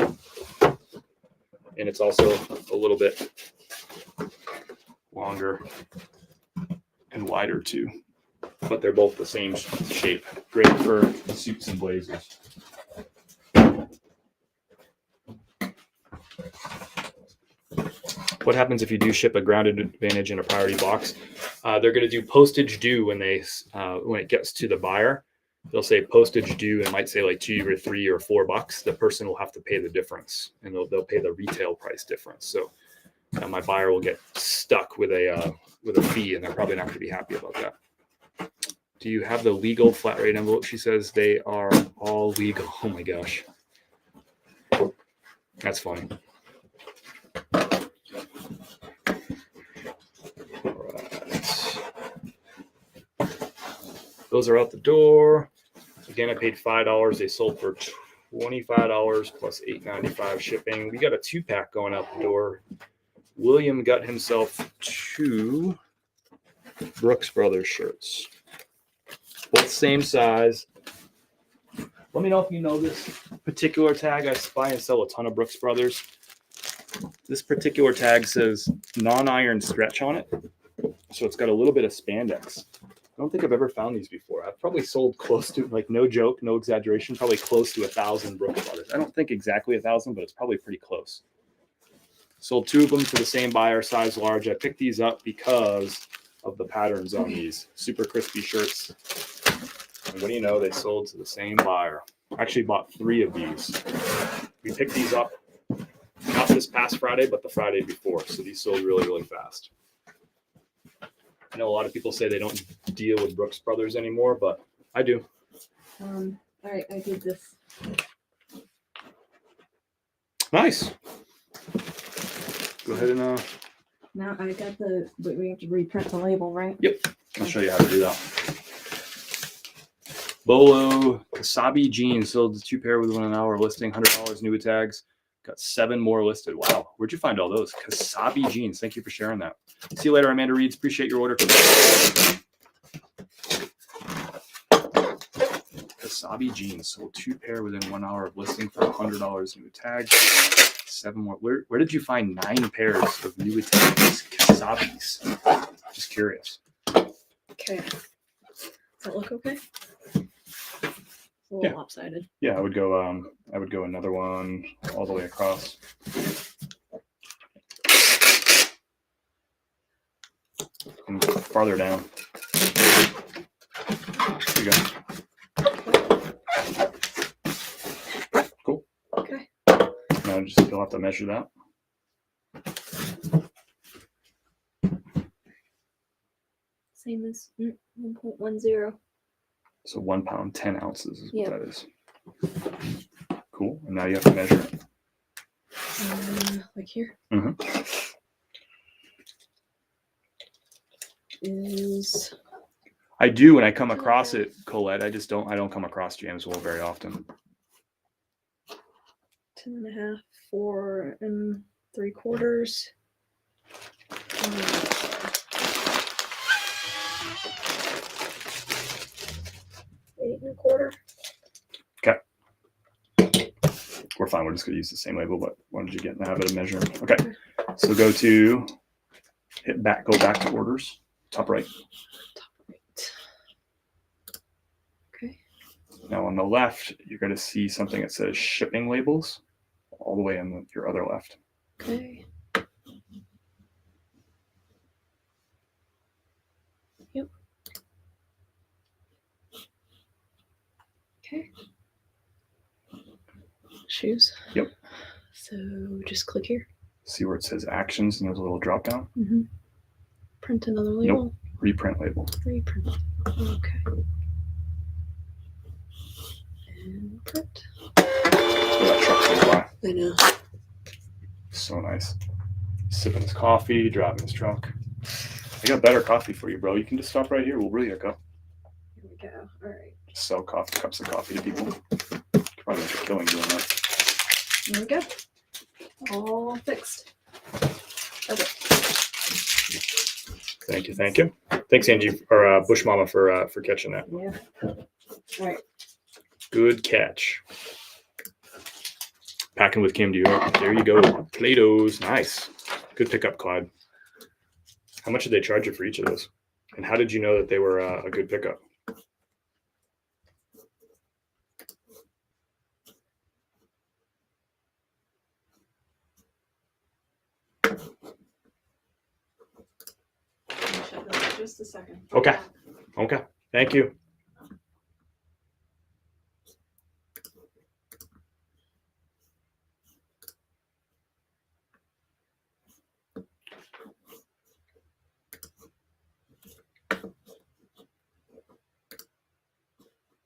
and it's also a little bit longer and wider too. But they're both the same shape. Great for suits and blazers. What happens if you do ship a grounded advantage in a priority box? They're going to do postage due when it gets to the buyer. They'll say postage due and might say like $2 or $3 or $4. The person will have to pay the difference, and they'll pay the retail price difference. So my buyer will get stuck with a fee, and they're probably not going to be happy about that. Do you have the legal flat rate envelope? She says they are all legal. Oh my gosh. That's funny. All right. Those are out the door. Again, I paid $5. They sold for $25 plus $8.95 shipping. We got a 2-pack going out the door. William got himself 2 Brooks Brothers shirts. Both same size. Let me know if you know this particular tag. I buy and sell a ton of Brooks Brothers. This particular tag says non-iron stretch on it. So it's got a little bit of spandex. I don't think I've ever found these before. I've probably sold close to, like, no joke, no exaggeration, probably close to 1,000 Brooks Brothers. I don't think exactly 1,000, but it's probably pretty close. Sold 2 of them to the same buyer, size large. I picked these up because of the patterns on these super crispy shirts. And what do you know? They sold to the same buyer. I actually bought 3 of these. We picked these up not this past Friday, but the Friday before. So these sold really, really fast. I know a lot of people say they don't deal with Brooks Brothers anymore, but I do. All right, I did this. Nice. Go ahead and Now I got but we have to reprint the label, right? Yep. I'll show you how to do that. Bolo Kasabi jeans sold 2 pair within an hour listing, $100 new tags. Got 7 more listed. Wow. Where'd you find all those? Kasabi jeans. Thank you for sharing that. See you later, Amanda Reeds. Appreciate your order. Kasabi jeans sold 2 pair within 1 hour of listing for $100 new tags. 7 more. Where did you find 9 pairs of new tags? Kasabis. Just curious. Okay. Does that look okay? It's a little lopsided. Yeah, I would go another one all the way across. and farther down. There you go. Cool. Okay. Now you'll have to measure that. Same as 1.10. So 1 pound, 10 ounces is what Yep. that is. Cool. And now you have to measure it. Like here. Mhm. Is I do when I come across it, Colette. I don't come across James wool very often. 10.5, 4 3/4. 8 1/4. Okay. We're fine. We're just going to use the same label, but why did you get in the habit of measuring? Okay. So go back to orders. Top right. Okay. Now on the left, you're going to see something that says shipping labels all the way on your other left. Okay. Yep. Okay. Shoes. Yep. So just click here. See where it says actions and there's a little drop down? Mm-hmm. Print another label. Nope. Reprint label. Reprint. Okay. And print. That's where that truck's going to buy. I know. So nice. Sipping his coffee, driving his truck. I got better coffee for you, bro. You can just stop right here. We'll brew you a cup. Here we go. All right. Just sell cups of coffee to people. Could probably make a killing doing that. There we go. All fixed. Okay. Thank you. Thanks, Angie, or Bush Mama, for catching that. Yeah. All right. Good catch. Packing with Kim, there you go. Play-Dohs, nice. Good pickup, Clyde. How much did they charge you for each of those? And how did you know that they were a good pickup? Just a second. Okay. Thank you.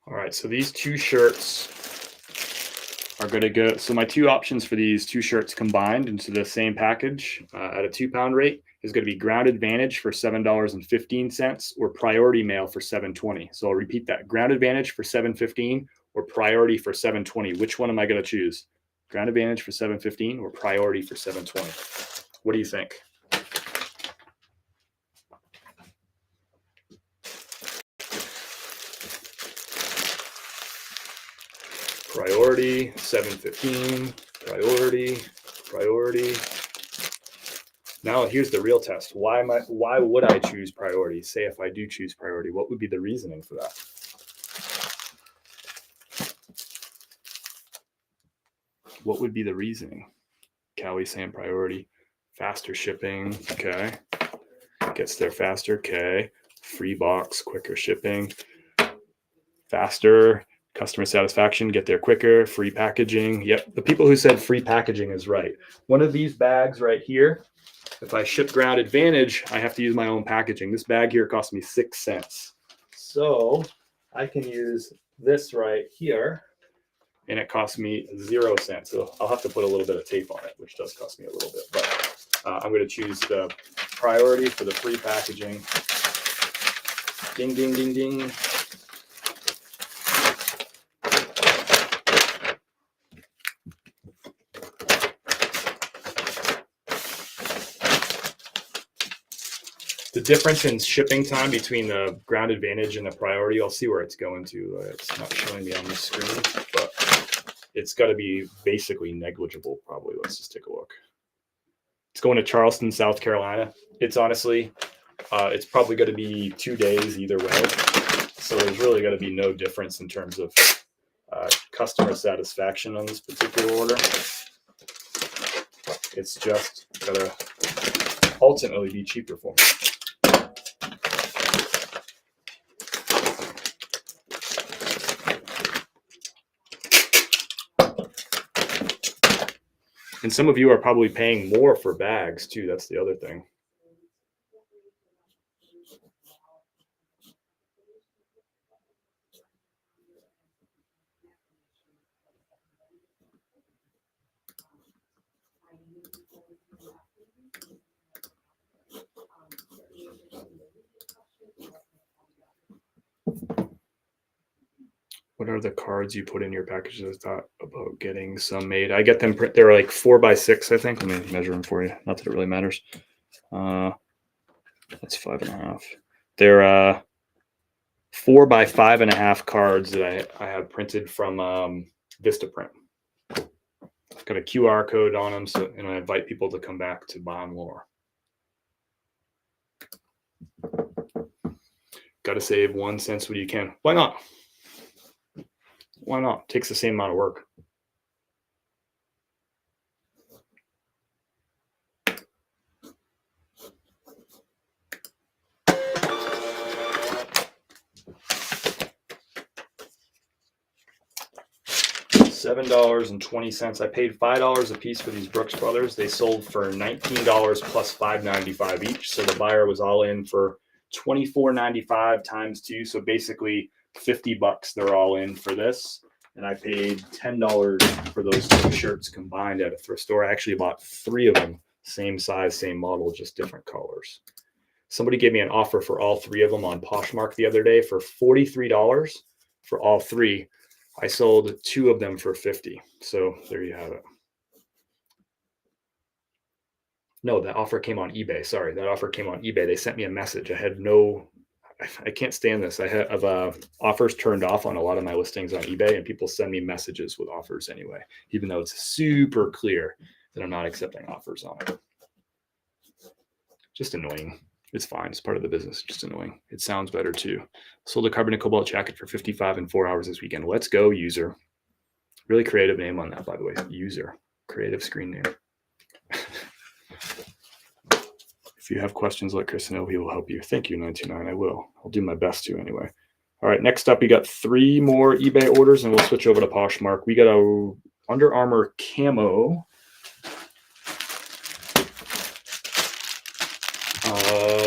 All right, so these two shirts are going to go. So my two options for these two shirts combined into the same package at a 2 pound rate is going to be Ground Advantage for $7.15 or Priority Mail for $7.20. So I'll repeat that: Ground Advantage for $7.15 or Priority for $7.20. Which one am I going to choose? Ground Advantage for $7.15 or Priority for $7.20? What do you think? Priority, $7.15, priority. Now here's the real test. Why would I choose priority? Say if I do choose priority, what would be the reasoning for that? What would be the reasoning? Callie saying priority, faster shipping, okay. Gets there faster, okay. Free box, quicker shipping, faster. Customer satisfaction, get there quicker, free packaging. Yep, the people who said free packaging is right. One of these bags right here, if I ship Ground Advantage, I have to use my own packaging. This bag here cost me 6 cents. So I can use this right here, and it costs me 0 cents. So I'll have to put a little bit of tape on it, which does cost me a little bit. But I'm going to choose the priority for the free packaging. Ding, ding, ding, ding. The difference in shipping time between the Ground Advantage and the Priority, I'll see where it's going to. It's not showing me on the screen, but it's got to be basically negligible, probably. Let's just take a look. It's going to Charleston, South Carolina. It's honestly, it's probably going to be 2 days either way. So there's really going to be no difference in terms of customer satisfaction on this particular order. It's just going to ultimately be cheaper for me. And some of you are probably paying more for bags too. That's the other thing. What are the cards you put in your packages? I thought about getting some made. I get them print. They're like 4x6, I think. Let me measure them for you. Not that it really matters. That's 5.5. They're 4x5.5 cards that I have printed from Vistaprint. Got a QR code on them, so and I invite people to come back to buy more. Got to save 1 cent when you can. Why not? Why not? It takes the same amount of work. $7.20. I paid $5 a piece for these Brooks Brothers. They sold for $19 plus $5.95 each. So the buyer was all in for $24.95 times 2. So basically $50 they're all in for this. And I paid $10 for those 2 shirts combined at a thrift store. I actually bought 3 of them, same size, same model, just different colors. Somebody gave me an offer for all 3 of them on Poshmark the other day for $43 for all 3. I sold 2 of them for $50. So there you have it. No, that offer came on eBay. Sorry, that offer came on eBay. They sent me a message. I can't stand this. I have offers turned off on a lot of my listings on eBay, and people send me messages with offers anyway, even though it's super clear that I'm not accepting offers on it. Just annoying. It's fine. It's part of the business. Just annoying. It sounds better too. Sold a carbon and cobalt jacket for $55 in 4 hours this weekend. Let's go, user. Really creative name on that, by the way. User. Creative screen name. If you have questions, let Chris know. He will help you. Thank you, 929. I will. I'll do my best to anyway. All right. Next up, we got 3 more eBay orders, and we'll switch over to Poshmark. We got a Under Armour camo.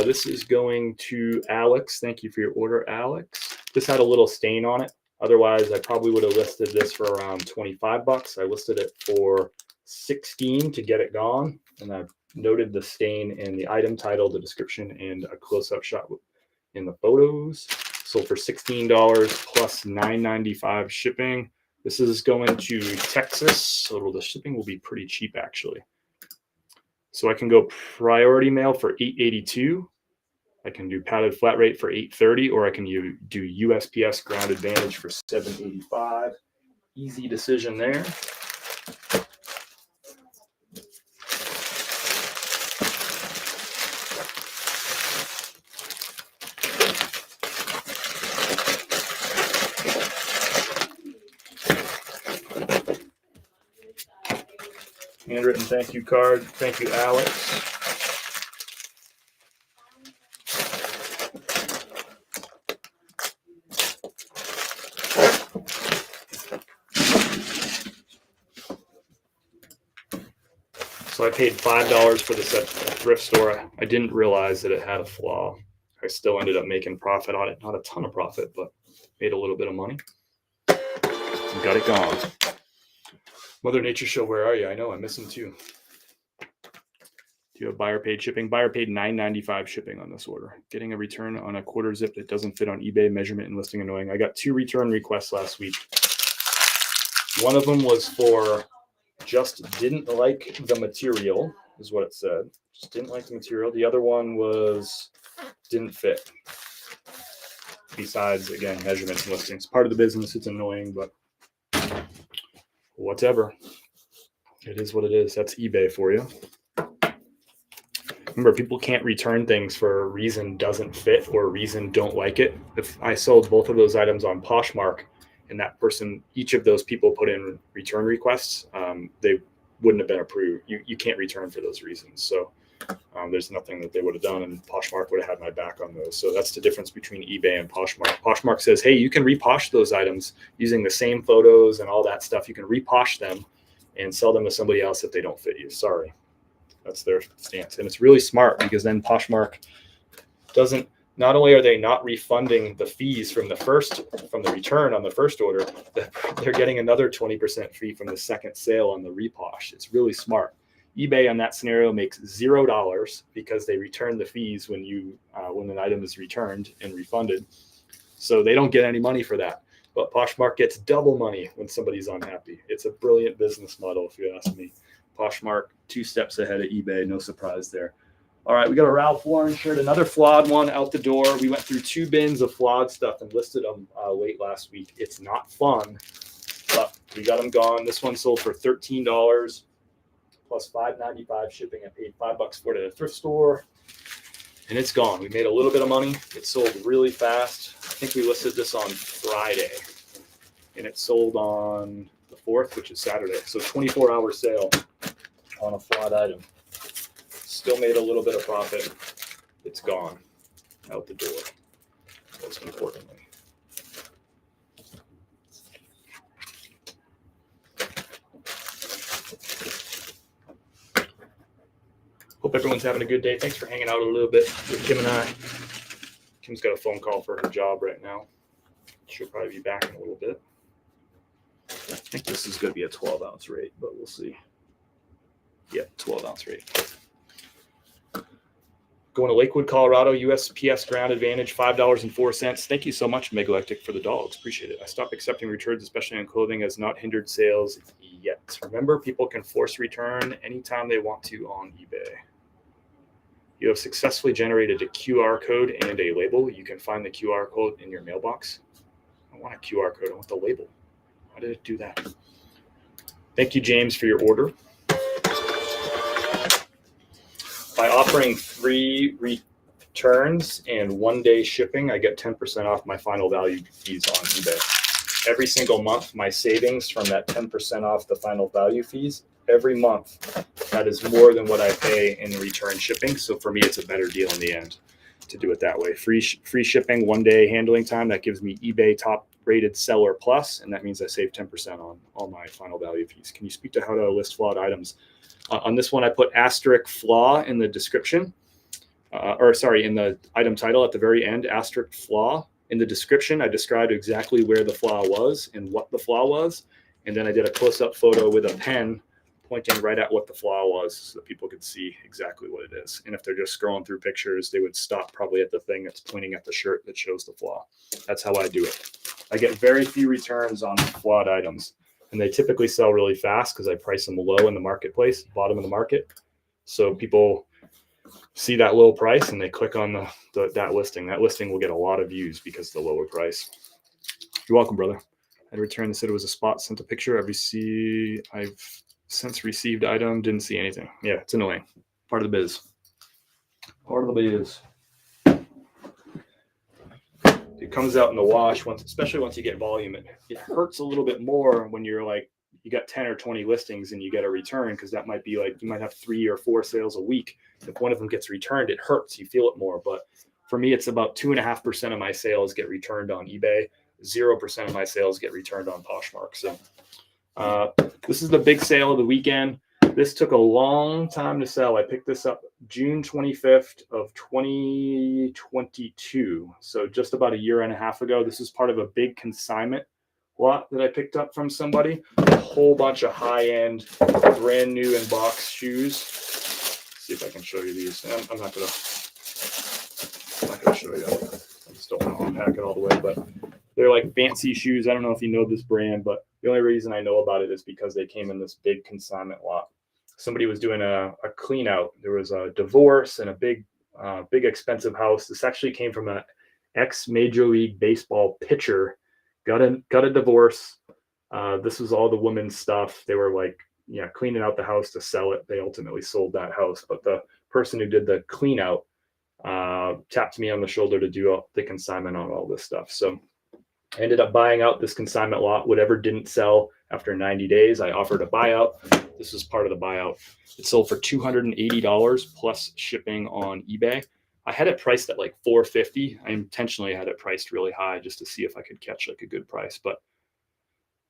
This is going to Alex. Thank you for your order, Alex. This had a little stain on it. Otherwise, I probably would have listed this for around $25. I listed it for $16 to get it gone. And I've noted the stain in the item title, the description, and a close-up shot in the photos. Sold for $16 plus $9.95 shipping. This is going to Texas, so the shipping will be pretty cheap, actually. So I can go priority mail for $8.82. I can do padded flat rate for $8.30, or I can do USPS ground advantage for $7.85. Easy decision there. Handwritten thank you card. Thank you, Alex. So I paid $5 for this at a thrift store. I didn't realize that it had a flaw. I still ended up making profit on it. Not a ton of profit, but made a little bit of money. And got it gone. Mother Nature Show, where are you? I know, I miss them too. Do you have buyer paid shipping? Buyer paid $9.95 shipping on this order. Getting a return on a quarter zip that doesn't fit on eBay, measurement and listing annoying. I got 2 return requests last week. One of them was for just didn't like the material, is what it said. Just didn't like the material. The other one was didn't fit. Besides, again, measurements and listings. Part of the business, it's annoying, but whatever. It is what it is. That's eBay for you. Remember, people can't return things for a reason doesn't fit or a reason don't like it. If I sold both of those items on Poshmark and that person, each of those people put in return requests, they wouldn't have been approved. You can't return for those reasons. So there's nothing that they would have done, and Poshmark would have had my back on those. So that's the difference between eBay and Poshmark. Poshmark says, hey, you can reposh those items using the same photos and all that stuff. You can reposh them and sell them to somebody else if they don't fit you. Sorry. That's their stance. And it's really smart because then Poshmark doesn't, not only are they not refunding the fees from the return on the first order, they're getting another 20% fee from the second sale on the reposh. It's really smart. eBay on that scenario makes $0 because they return the fees when when an item is returned and refunded. So they don't get any money for that. But Poshmark gets double money when somebody's unhappy. It's a brilliant business model, if you ask me. Poshmark, 2 steps ahead of eBay. No surprise there. All right, we got a Ralph Lauren shirt, another flawed one out the door. We went through 2 bins of flawed stuff and listed them late last week. It's not fun, but we got them gone. This one sold for $13 plus $5.95 shipping. I paid $5 for it at a thrift store, and it's gone. We made a little bit of money. It sold really fast. I think we listed this on Friday, and it sold on the 4th, which is Saturday. So 24-hour sale on a flawed item. Still made a little bit of profit. It's gone out the door, most importantly. Hope everyone's having a good day. Thanks for hanging out a little bit with Kim and I. Kim's got a phone call for her job right now. She'll probably be back in a little bit. I think this is going to be a 12-ounce rate, but we'll see. Yeah, 12-ounce rate. Going to Lakewood, Colorado, USPS Ground Advantage, $5.04. Thank you so much, Megalactic, for the dogs. Appreciate it. I stopped accepting returns, especially on clothing, has not hindered sales yet. Remember, people can force return anytime they want to on eBay. You have successfully generated a QR code and a label. You can find the QR code in your mailbox. I don't want a QR code. I want the label. Why did it do that? Thank you, James, for your order. By offering 3 returns and 1-day shipping, I get 10% off my final value fees on eBay. Every single month, my savings from that 10% off the final value fees, every month, that is more than what I pay in return shipping. So for me, it's a better deal in the end to do it that way. Free shipping, 1-day handling time, that gives me eBay top rated seller plus, and that means I save 10% on all my final value fees. Can you speak to how to list flawed items? On this one, I put asterisk flaw in the description, in the item title at the very end, asterisk flaw. In the description, I described exactly where the flaw was and what the flaw was. And then I did a close-up photo with a pen pointing right at what the flaw was so that people could see exactly what it is. And if they're just scrolling through pictures, they would stop probably at the thing that's pointing at the shirt that shows the flaw. That's how I do it. I get very few returns on flawed items. And they typically sell really fast because I price them low in the marketplace, bottom of the market. So people see that low price and they click on that listing. That listing will get a lot of views because of the lower price. You're welcome, brother. I returned and said it was a spot, sent a picture. I've since received item, didn't see anything. Yeah, it's annoying. Part of the biz. Part of the biz. It comes out in the wash, especially once you get volume. It hurts a little bit more when you're like, you got 10 or 20 listings and you get a return, because that might be like, you might have 3 or 4 sales a week. If one of them gets returned, it hurts. You feel it more. But for me, it's about 2.5% of my sales get returned on eBay. 0% of my sales get returned on Poshmark. So this is the big sale of the weekend. This took a long time to sell. I picked this up June 25th of 2022. So just about 1.5 years ago. This is part of a big consignment lot that I picked up from somebody. A whole bunch of high-end, brand new in box shoes. Let's see if I can show you these. I'm not gonna show you. I just don't want to unpack it all the way, but they're like fancy shoes. I don't know if you know this brand, but the only reason I know about it is because they came in this big consignment lot. Somebody was doing a clean out. There was a divorce and a big expensive house. This actually came from an ex-Major League Baseball pitcher. Got a divorce. This was all the women's stuff. They were like, cleaning out the house to sell it. They ultimately sold that house. But the person who did the clean out tapped me on the shoulder to do the consignment on all this stuff. So I ended up buying out this consignment lot. Whatever didn't sell after 90 days, I offered a buyout. This is part of the buyout. It sold for $280 plus shipping on eBay. I had it priced at like $450. I intentionally had it priced really high just to see if I could catch like a good price, but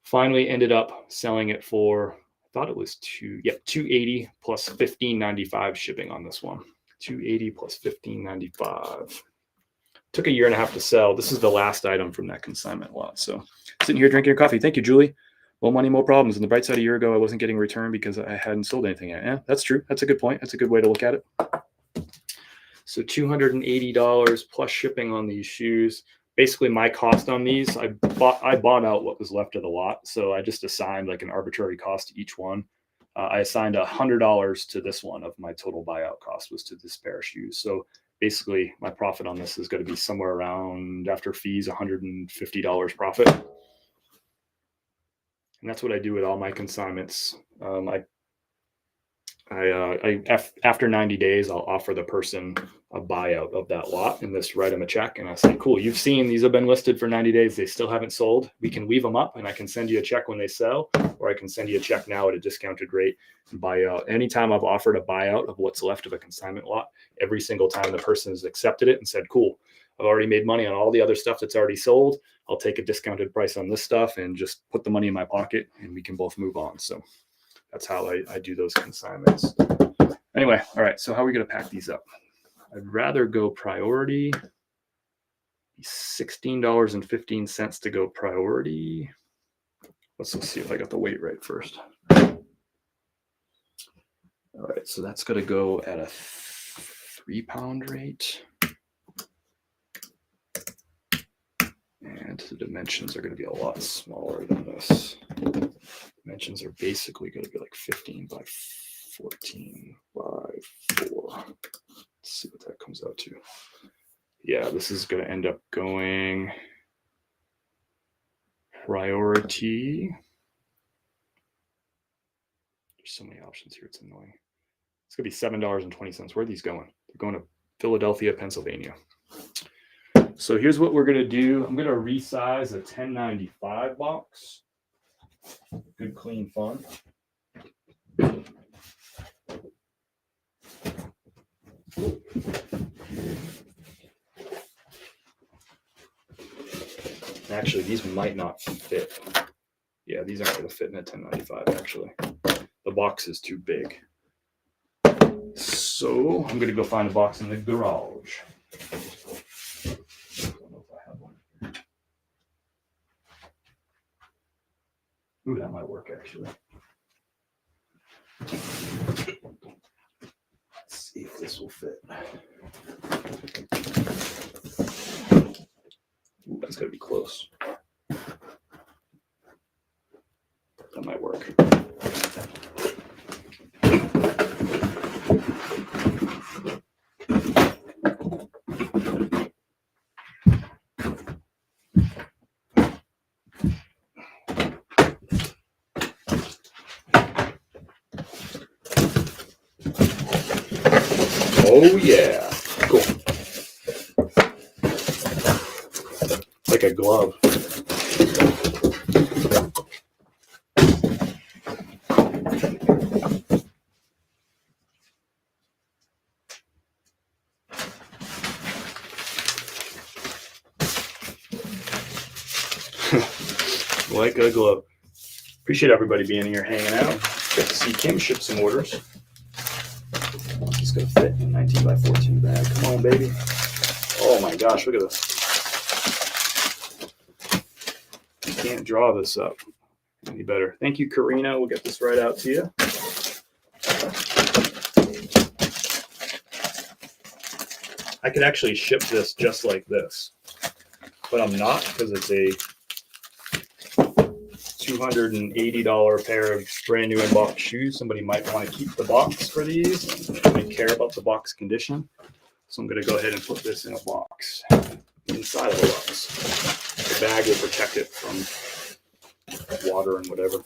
finally ended up selling it for, I thought it was 280 plus $15.95 shipping on this one. 280 plus $15.95. Took a year and a half to sell. This is the last item from that consignment lot. So sitting here drinking your coffee. Thank you, Julie. More money, more problems. On the bright side, a year ago, I wasn't getting a return because I hadn't sold anything yet. Yeah, that's true. That's a good point. That's a good way to look at it. So $280 plus shipping on these shoes. Basically, my cost on these, I bought out what was left of the lot. So I just assigned like an arbitrary cost to each one. I assigned $100 to this one of my total buyout cost was to this pair of shoes. So basically, my profit on this is going to be somewhere around, after fees, $150 profit. And that's what I do with all my consignments. After 90 days, I'll offer the person a buyout of that lot and just write them a check. And I say, cool, you've seen these have been listed for 90 days. They still haven't sold. We can leave them up and I can send you a check when they sell, or I can send you a check now at a discounted rate and buy out. Anytime I've offered a buyout of what's left of a consignment lot, every single time the person has accepted it and said, cool, I've already made money on all the other stuff that's already sold. I'll take a discounted price on this stuff and just put the money in my pocket and we can both move on. So that's how I do those consignments. Anyway, all right, so how are we going to pack these up? I'd rather go priority. $16.15 to go priority. Let's see if I got the weight right first. All right, so that's going to go at a 3-pound rate. And the dimensions are going to be a lot smaller than this. Dimensions are basically going to be like 15 by 14 by 4. Let's see what that comes out to. Yeah, this is going to end up going priority. There's so many options here, it's annoying. It's going to be $7.20. Where are these going? They're going to Philadelphia, Pennsylvania. So here's what we're going to do. I'm going to resize a 1095 box. Good, clean fun. Actually, these might not fit. Yeah, these aren't going to fit in a 1095, actually. The box is too big. So I'm going to go find a box in the garage. Ooh, that might work, actually. Let's see if this will fit. Ooh, that's got to be close. That might work. Oh yeah, cool. Like a glove. Like a glove. Appreciate everybody being here hanging out. Got to see Kim ship some orders. It's gonna fit in a 19 by 14 bag. Come on, baby. Oh my gosh, look at this. You can't draw this up any better. Thank you, Karina. We'll get this right out to you. I could actually ship this just like this, but I'm not because it's a $280 pair of brand new in-box shoes. Somebody might want to keep the box for these and care about the box condition. So I'm going to go ahead and put this in a box inside of the box. The bag will protect it from water and whatever.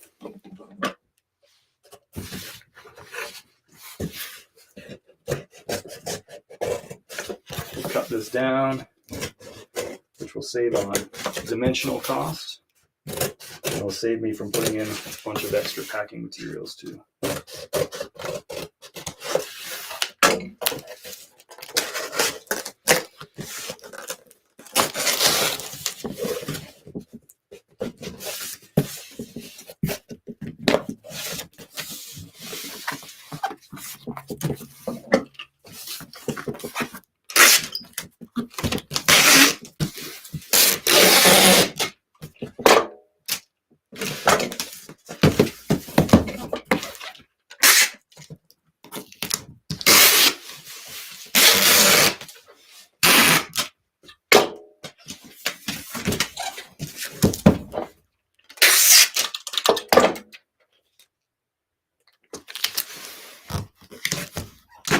We'll cut this down, which will save on dimensional cost. And it'll save me from putting in a bunch of extra packing materials too.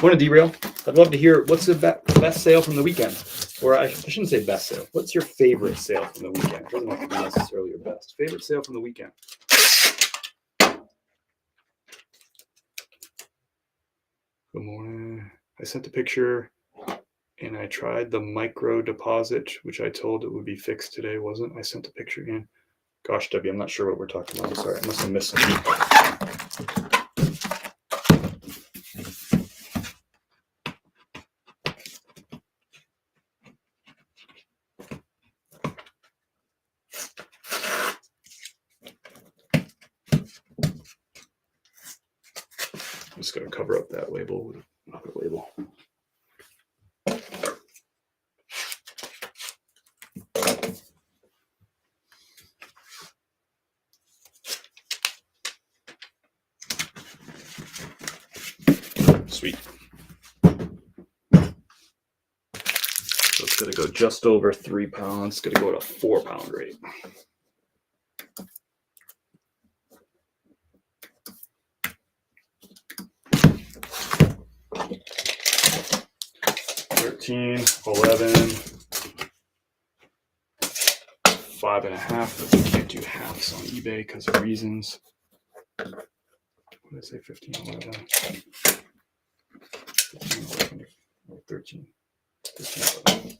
Want to derail? I'd love to hear what's the best sale from the weekend. Or I shouldn't say best sale. What's your favorite sale from the weekend? It doesn't have to be necessarily your best. Favorite sale from the weekend. Good morning. I sent a picture and I tried the micro deposit, which I told it would be fixed today. Wasn't I sent a picture again? Gosh, Debbie, I'm not sure what we're talking about. I'm sorry. I must have missed something. I'm just going to cover up that label with another label. Sweet. So it's going to go just over 3 pounds. It's going to go at a 4-pound rate. $13, $11, 5.5, but you can't do halves on eBay because of reasons. What did I say? 15, 11, 15, 11, or 13, 15, 11.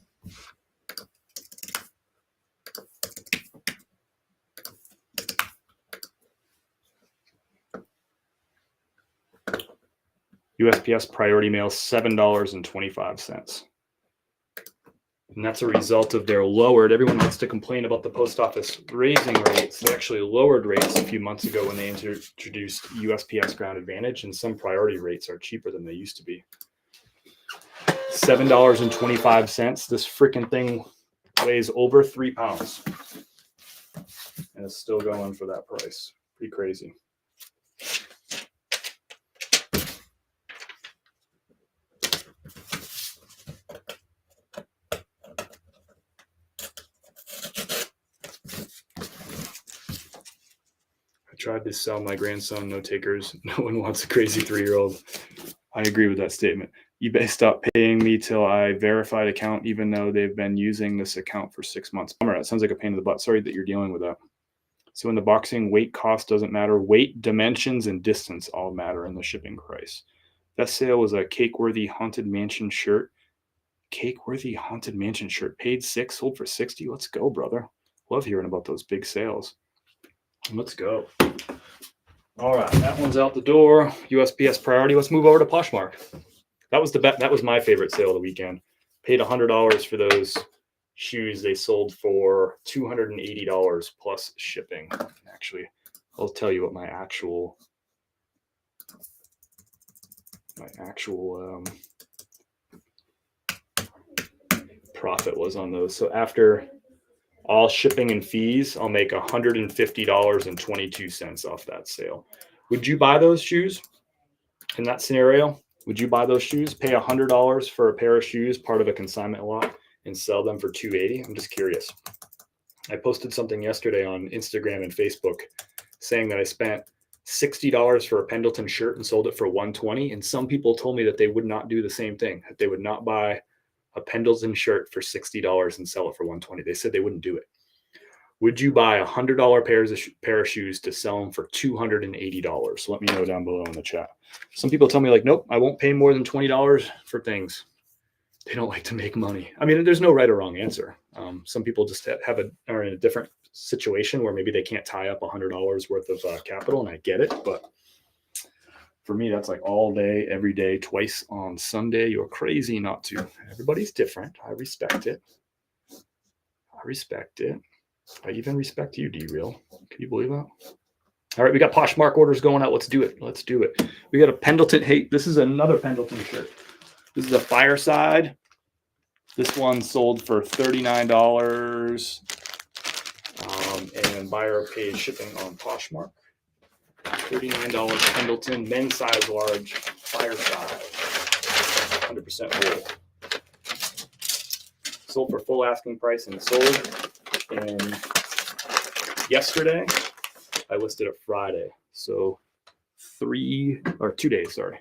USPS priority mail, $7.25. And that's a result of their lowered, everyone wants to complain about the post office raising rates. They actually lowered rates a few months ago when they introduced USPS Ground Advantage, and some priority rates are cheaper than they used to be. $7.25. This freaking thing weighs over 3 pounds. And it's still going for that price. Pretty crazy. Tried to sell my grandson, no takers. No one wants a crazy 3-year-old. I agree with that statement. eBay stopped paying me till I verified account, even though they've been using this account for 6 months. Bummer, that sounds like a pain in the butt. Sorry that you're dealing with that. So in the boxing, weight cost doesn't matter. Weight, dimensions, and distance all matter in the shipping price. That sale was a Cakeworthy Haunted Mansion shirt. Cakeworthy Haunted Mansion shirt. Paid $6, sold for $60. Let's go, brother. Love hearing about those big sales. Let's go. All right, that one's out the door. USPS priority. Let's move over to Poshmark. That was that was my favorite sale of the weekend. Paid $100 for those shoes. They sold for $280 plus shipping. Actually, I'll tell you what my actual profit was on those. So after all shipping and fees, I'll make $150.22 off that sale. Would you buy those shoes in that scenario? Would you buy those shoes, pay $100 for a pair of shoes, part of a consignment lot, and sell them for $280? I'm just curious. I posted something yesterday on Instagram and Facebook saying that I spent $60 for a Pendleton shirt and sold it for $120. And some people told me that they would not do the same thing, that they would not buy a Pendleton shirt for $60 and sell it for $120. They said they wouldn't do it. Would you buy $100 pair of shoes to sell them for $280? So let me know down below in the chat. Some people tell me like, nope, I won't pay more than $20 for things. They don't like to make money. I mean, there's no right or wrong answer. Some people just are in a different situation where maybe they can't tie up $100 worth of capital, and I get it. But for me, that's like all day, every day, twice on Sunday. You're crazy not to. Everybody's different. I respect it. I even respect you, D-Real. Can you believe that? All right, we got Poshmark orders going out. Let's do it. We got a Pendleton. Hey, this is another Pendleton shirt. This is a Fireside. This one sold for $39. And buyer paid shipping on Poshmark. $39 Pendleton, men's size large, Fireside. 100% wool. Sold for full asking price and sold. And yesterday, I listed it Friday. So 2 days, sorry.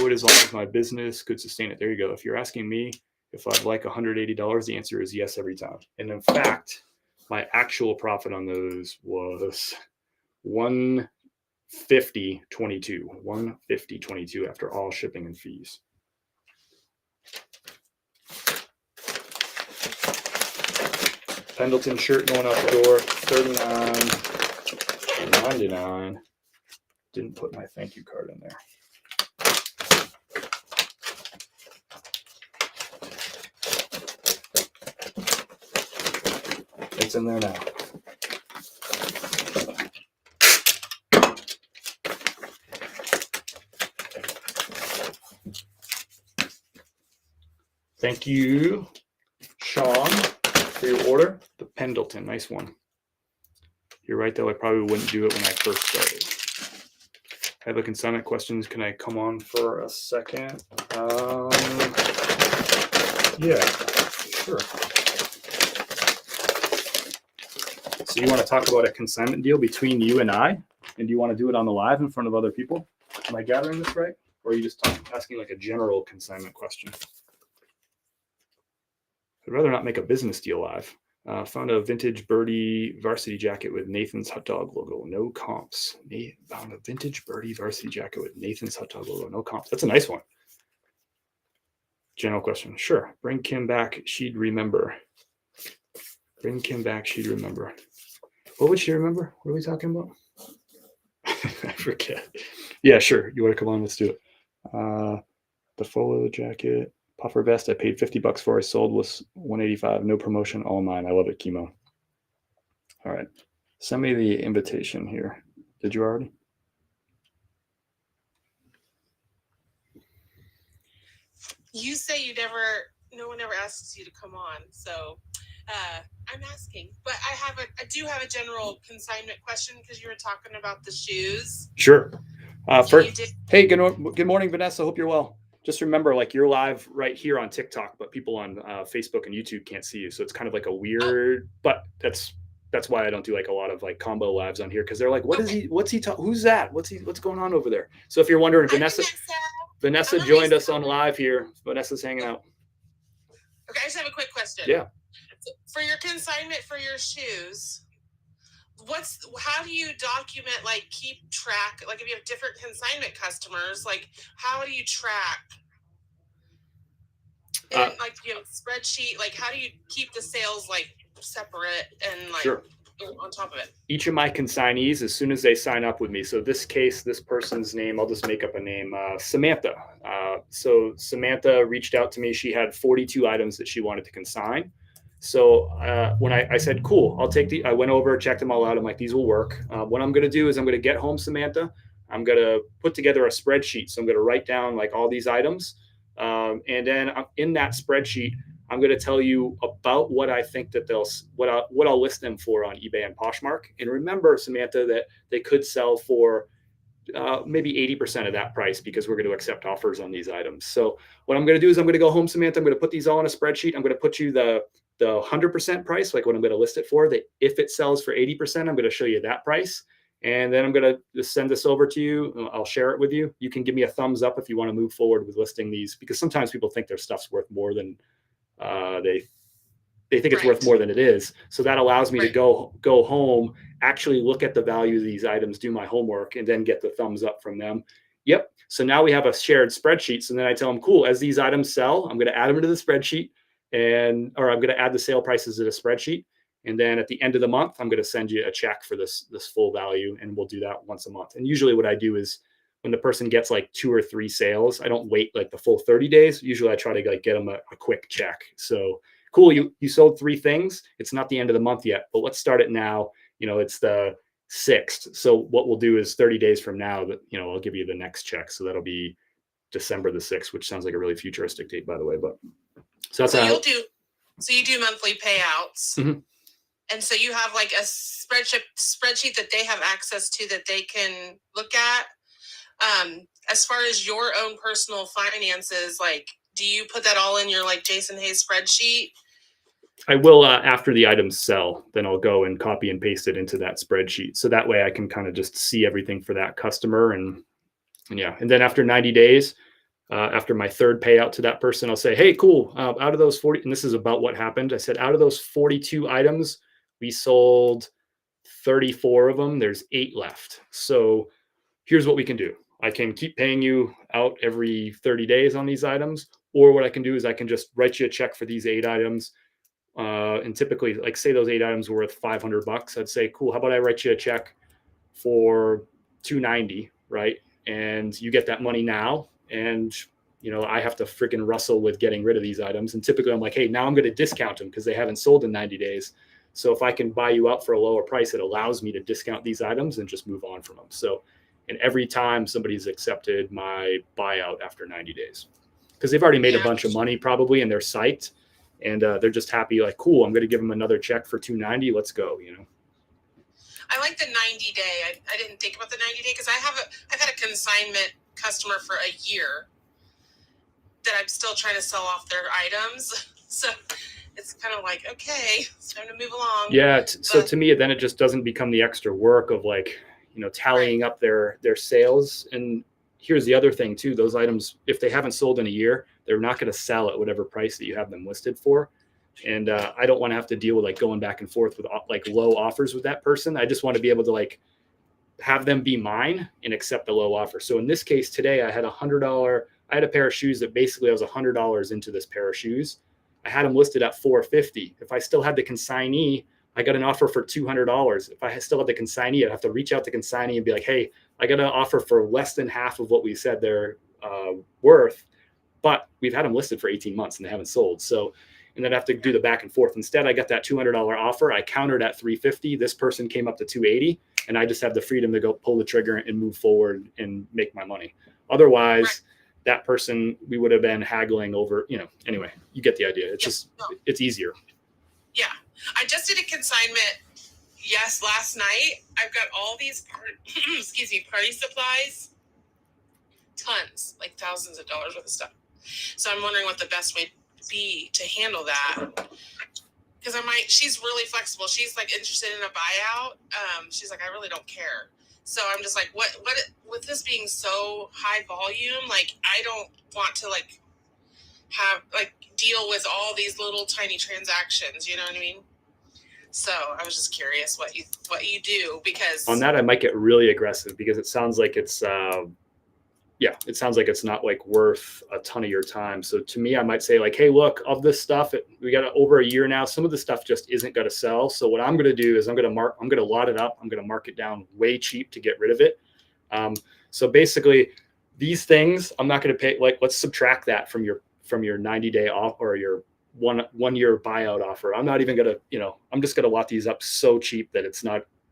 would, as long as my business could sustain it. There you go. If you're asking me if I'd like $180, the answer is yes every time. And in fact, my actual profit on those was 150.22. 150.22 after all shipping and fees. Pendleton shirt going out the door, $39.99. Didn't put my thank you card in there. It's in there now. Thank you, Sean, for your order. The Pendleton, nice one. You're right, though. I probably wouldn't do it when I first started. I have a consignment questions. Can I come on for a second? Yeah, sure. So you want to talk about a consignment deal between you and I? And do you want to do it on the live in front of other people? Am I gathering this right? Or are you just asking like a general consignment question? I'd rather not make a business deal live. Found a vintage birdie varsity jacket with Nathan's hot dog logo. No comps. Found a vintage birdie varsity jacket with Nathan's hot dog logo. No comps. That's a nice one. General question. Sure. Bring Kim back. She'd remember. Bring Kim back. She'd remember. What would she remember? What are we talking about? I forget. Yeah, sure. You want to come on? Let's do it. The polo jacket. Puffer vest I paid $50 for. I sold was $185. No promotion. All mine. I love it, Chemo. All right. Send me the invitation here. Did you already? You say no one ever asks you to come on. So I'm asking, but I do have a general consignment question because you were talking about the shoes. Sure. Hey, good morning, Vanessa. Hope you're well. Just remember, like, you're live right here on TikTok, but people on Facebook and YouTube can't see you. So it's kind of like a weird, but that's why I don't do like a lot of like combo lives on here. Cause they're like, what's he talking? Who's that? What's going on over there? So if you're wondering, Vanessa joined us on live here. Vanessa's hanging out. Okay. I just have a quick question. Yeah. For your consignment for your shoes, how do you document, like, keep track, like if you have different consignment customers, like how do you track and like you have a spreadsheet, like how do you keep the sales like separate and like sure. On top of it? Each of my consignees, as soon as they sign up with me, so this person's name, I'll just make up a name, Samantha. So Samantha reached out to me. She had 42 items that she wanted to consign. So when I said, cool, I went over, checked them all out. I'm like, these will work. What I'm going to do is I'm going to get home, Samantha. I'm going to put together a spreadsheet. So I'm going to write down like all these items. And then in that spreadsheet, I'm going to tell you about what I think that what I'll list them for on eBay and Poshmark. And remember, Samantha, that they could sell for maybe 80% of that price because we're going to accept offers on these items. So what I'm going to do is I'm going to go home, Samantha. I'm going to put these all in a spreadsheet. I'm going to put you the 100% price, like what I'm going to list it for. That if it sells for 80%, I'm going to show you that price. And then I'm going to just send this over to you. I'll share it with you. You can give me a thumbs up if you want to move forward with listing these, because sometimes people think their stuff's worth more than they think it's worth more than it is. So that allows me to go home, actually look at the value of these items, do my homework, and then get the thumbs up from them. Yep. So now we have a shared spreadsheet. So then I tell them, cool, as these items sell, I'm going to add them to the spreadsheet, or I'm going to add the sale prices to the spreadsheet. And then at the end of the month, I'm going to send you a check for this full value. And we'll do that once a month. And usually what I do is when the person gets like 2 or 3 sales, I don't wait like the full 30 days. Usually I try to like get them a quick check. So cool, you sold 3 things. It's not the end of the month yet, but let's start it now. It's the 6th. So what we'll do is 30 days from now that, I'll give you the next check. So that'll be December the 6th, which sounds like a really futuristic date, by the way. But so that's how you do monthly payouts. Mm-hmm. And so you have like a spreadsheet that they have access to that they can look at. As far as your own personal finances, like, do you put that all in your like Jason Hayes spreadsheet? I will after the items sell, then I'll go and copy and paste it into that spreadsheet. So that way I can kind of just see everything for that customer. And yeah. And then after 90 days, After my third payout to that person, I'll say, hey, cool. Out of those 40, and this is about what happened. I said, out of those 42 items, we sold 34 of them. There's 8 left. So here's what we can do. I can keep paying you out every 30 days on these items. Or what I can do is I can just write you a check for these 8 items. And typically, like say those 8 items were worth $500. I'd say, cool, how about I write you a check for $290, right? And you get that money now. And I have to freaking wrestle with getting rid of these items. And typically I'm like, hey, now I'm going to discount them because they haven't sold in 90 days. So if I can buy you out for a lower price, it allows me to discount these items and just move on from them. So, and every time somebody's accepted my buyout after 90 days, because they've already made a bunch of money probably and they're psyched and they're just happy, like, cool, I'm going to give them another check for $290. Let's go, I like the 90 day. I didn't think about the 90 day because I've had a consignment customer for a year that I'm still trying to sell off their items. So it's kind of like, okay, it's time to move along. Yeah. So to me, then it just doesn't become the extra work of like, tallying up their sales. And here's the other thing too, those items, if they haven't sold in a year, they're not going to sell at whatever price that you have them listed for. And I don't want to have to deal with like going back and forth with like low offers with that person. I just want to be able to like have them be mine and accept the low offer. So in this case today, I had I had a pair of shoes that basically I was $100 into this pair of shoes. I had them listed at $450. If I still had the consignee, I got an offer for $200. If I still had the consignee, I'd have to reach out to consignee and be like, hey, I got an offer for less than half of what we said they're worth, but we've had them listed for 18 months and they haven't sold. So, and then I have to do the back and forth. Instead, I got that $200 offer. I countered at $350. This person came up to $280, and I just have the freedom to go pull the trigger and move forward and make my money. Otherwise, that person, we would have been haggling over, anyway, you get the idea. It's it's easier. Yeah. I just did a consignment. Yes. Last night, I've got all these, party supplies, tons, like thousands of dollars worth of stuff. So I'm wondering what the best way be to handle that, because she's really flexible. She's like interested in a buyout. She's like, I really don't care. So I'm just like, what with this being so high volume, like I don't want to like have like deal with all these little tiny transactions, you know what I mean? So I was just curious what you do, because on that I might get really aggressive because it sounds like it's it sounds like it's not like worth a ton of your time. So to me, I might say like, hey, look, of this stuff, we got over a year now. Some of the stuff just isn't going to sell. So what I'm going to do is I'm going to lot it up. I'm going to mark it down way cheap to get rid of it. So basically these things, I'm not going to pay, like, let's subtract that from your 90-day off or your one year buyout offer. I'm not even going to, I'm just going to lot these up so cheap that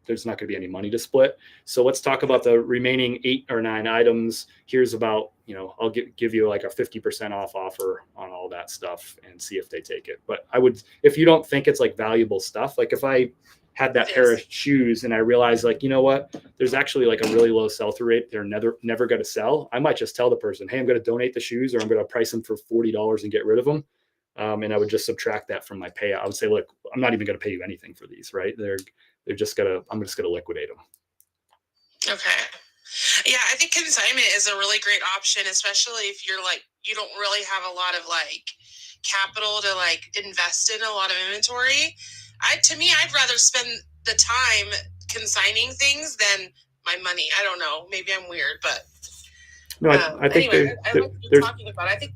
there's not going to be any money to split. So let's talk about the remaining 8 or 9 items. Here's about, I'll give you like a 50% off offer on all that stuff and see if they take it. But I would, if you don't think it's like valuable stuff, like if I had that pair of shoes and I realized like, you know what, there's actually like a really low sell-through rate, they're never going to sell. I might just tell the person, hey, I'm going to donate the shoes or I'm going to price them for $40 and get rid of them. And I would just subtract that from my payout. I would say, look, I'm not even going to pay you anything for these, right? I'm just gonna liquidate them. Okay. Yeah, I think consignment is a really great option, especially if you're like, you don't really have a lot of like capital to like invest in a lot of inventory. To me, I'd rather spend the time consigning things than my money. I don't know. Maybe I'm weird, but no, I think anyway, I like what you're talking about. I think.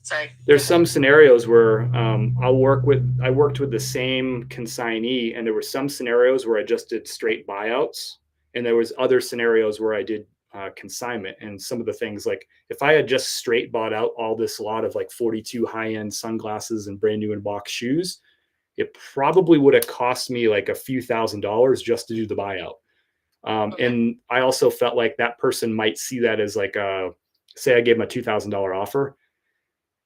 Sorry. There's some scenarios where I worked with the same consignee, and there were some scenarios where I just did straight buyouts, and there was other scenarios where I did consignment. And some of the things, like if I had just straight bought out all this lot of like 42 high-end sunglasses and brand new in box shoes, it probably would have cost me like a few $1,000s just to do the buyout. Okay. And I also felt like that person might see that as like say I gave them a $2,000 offer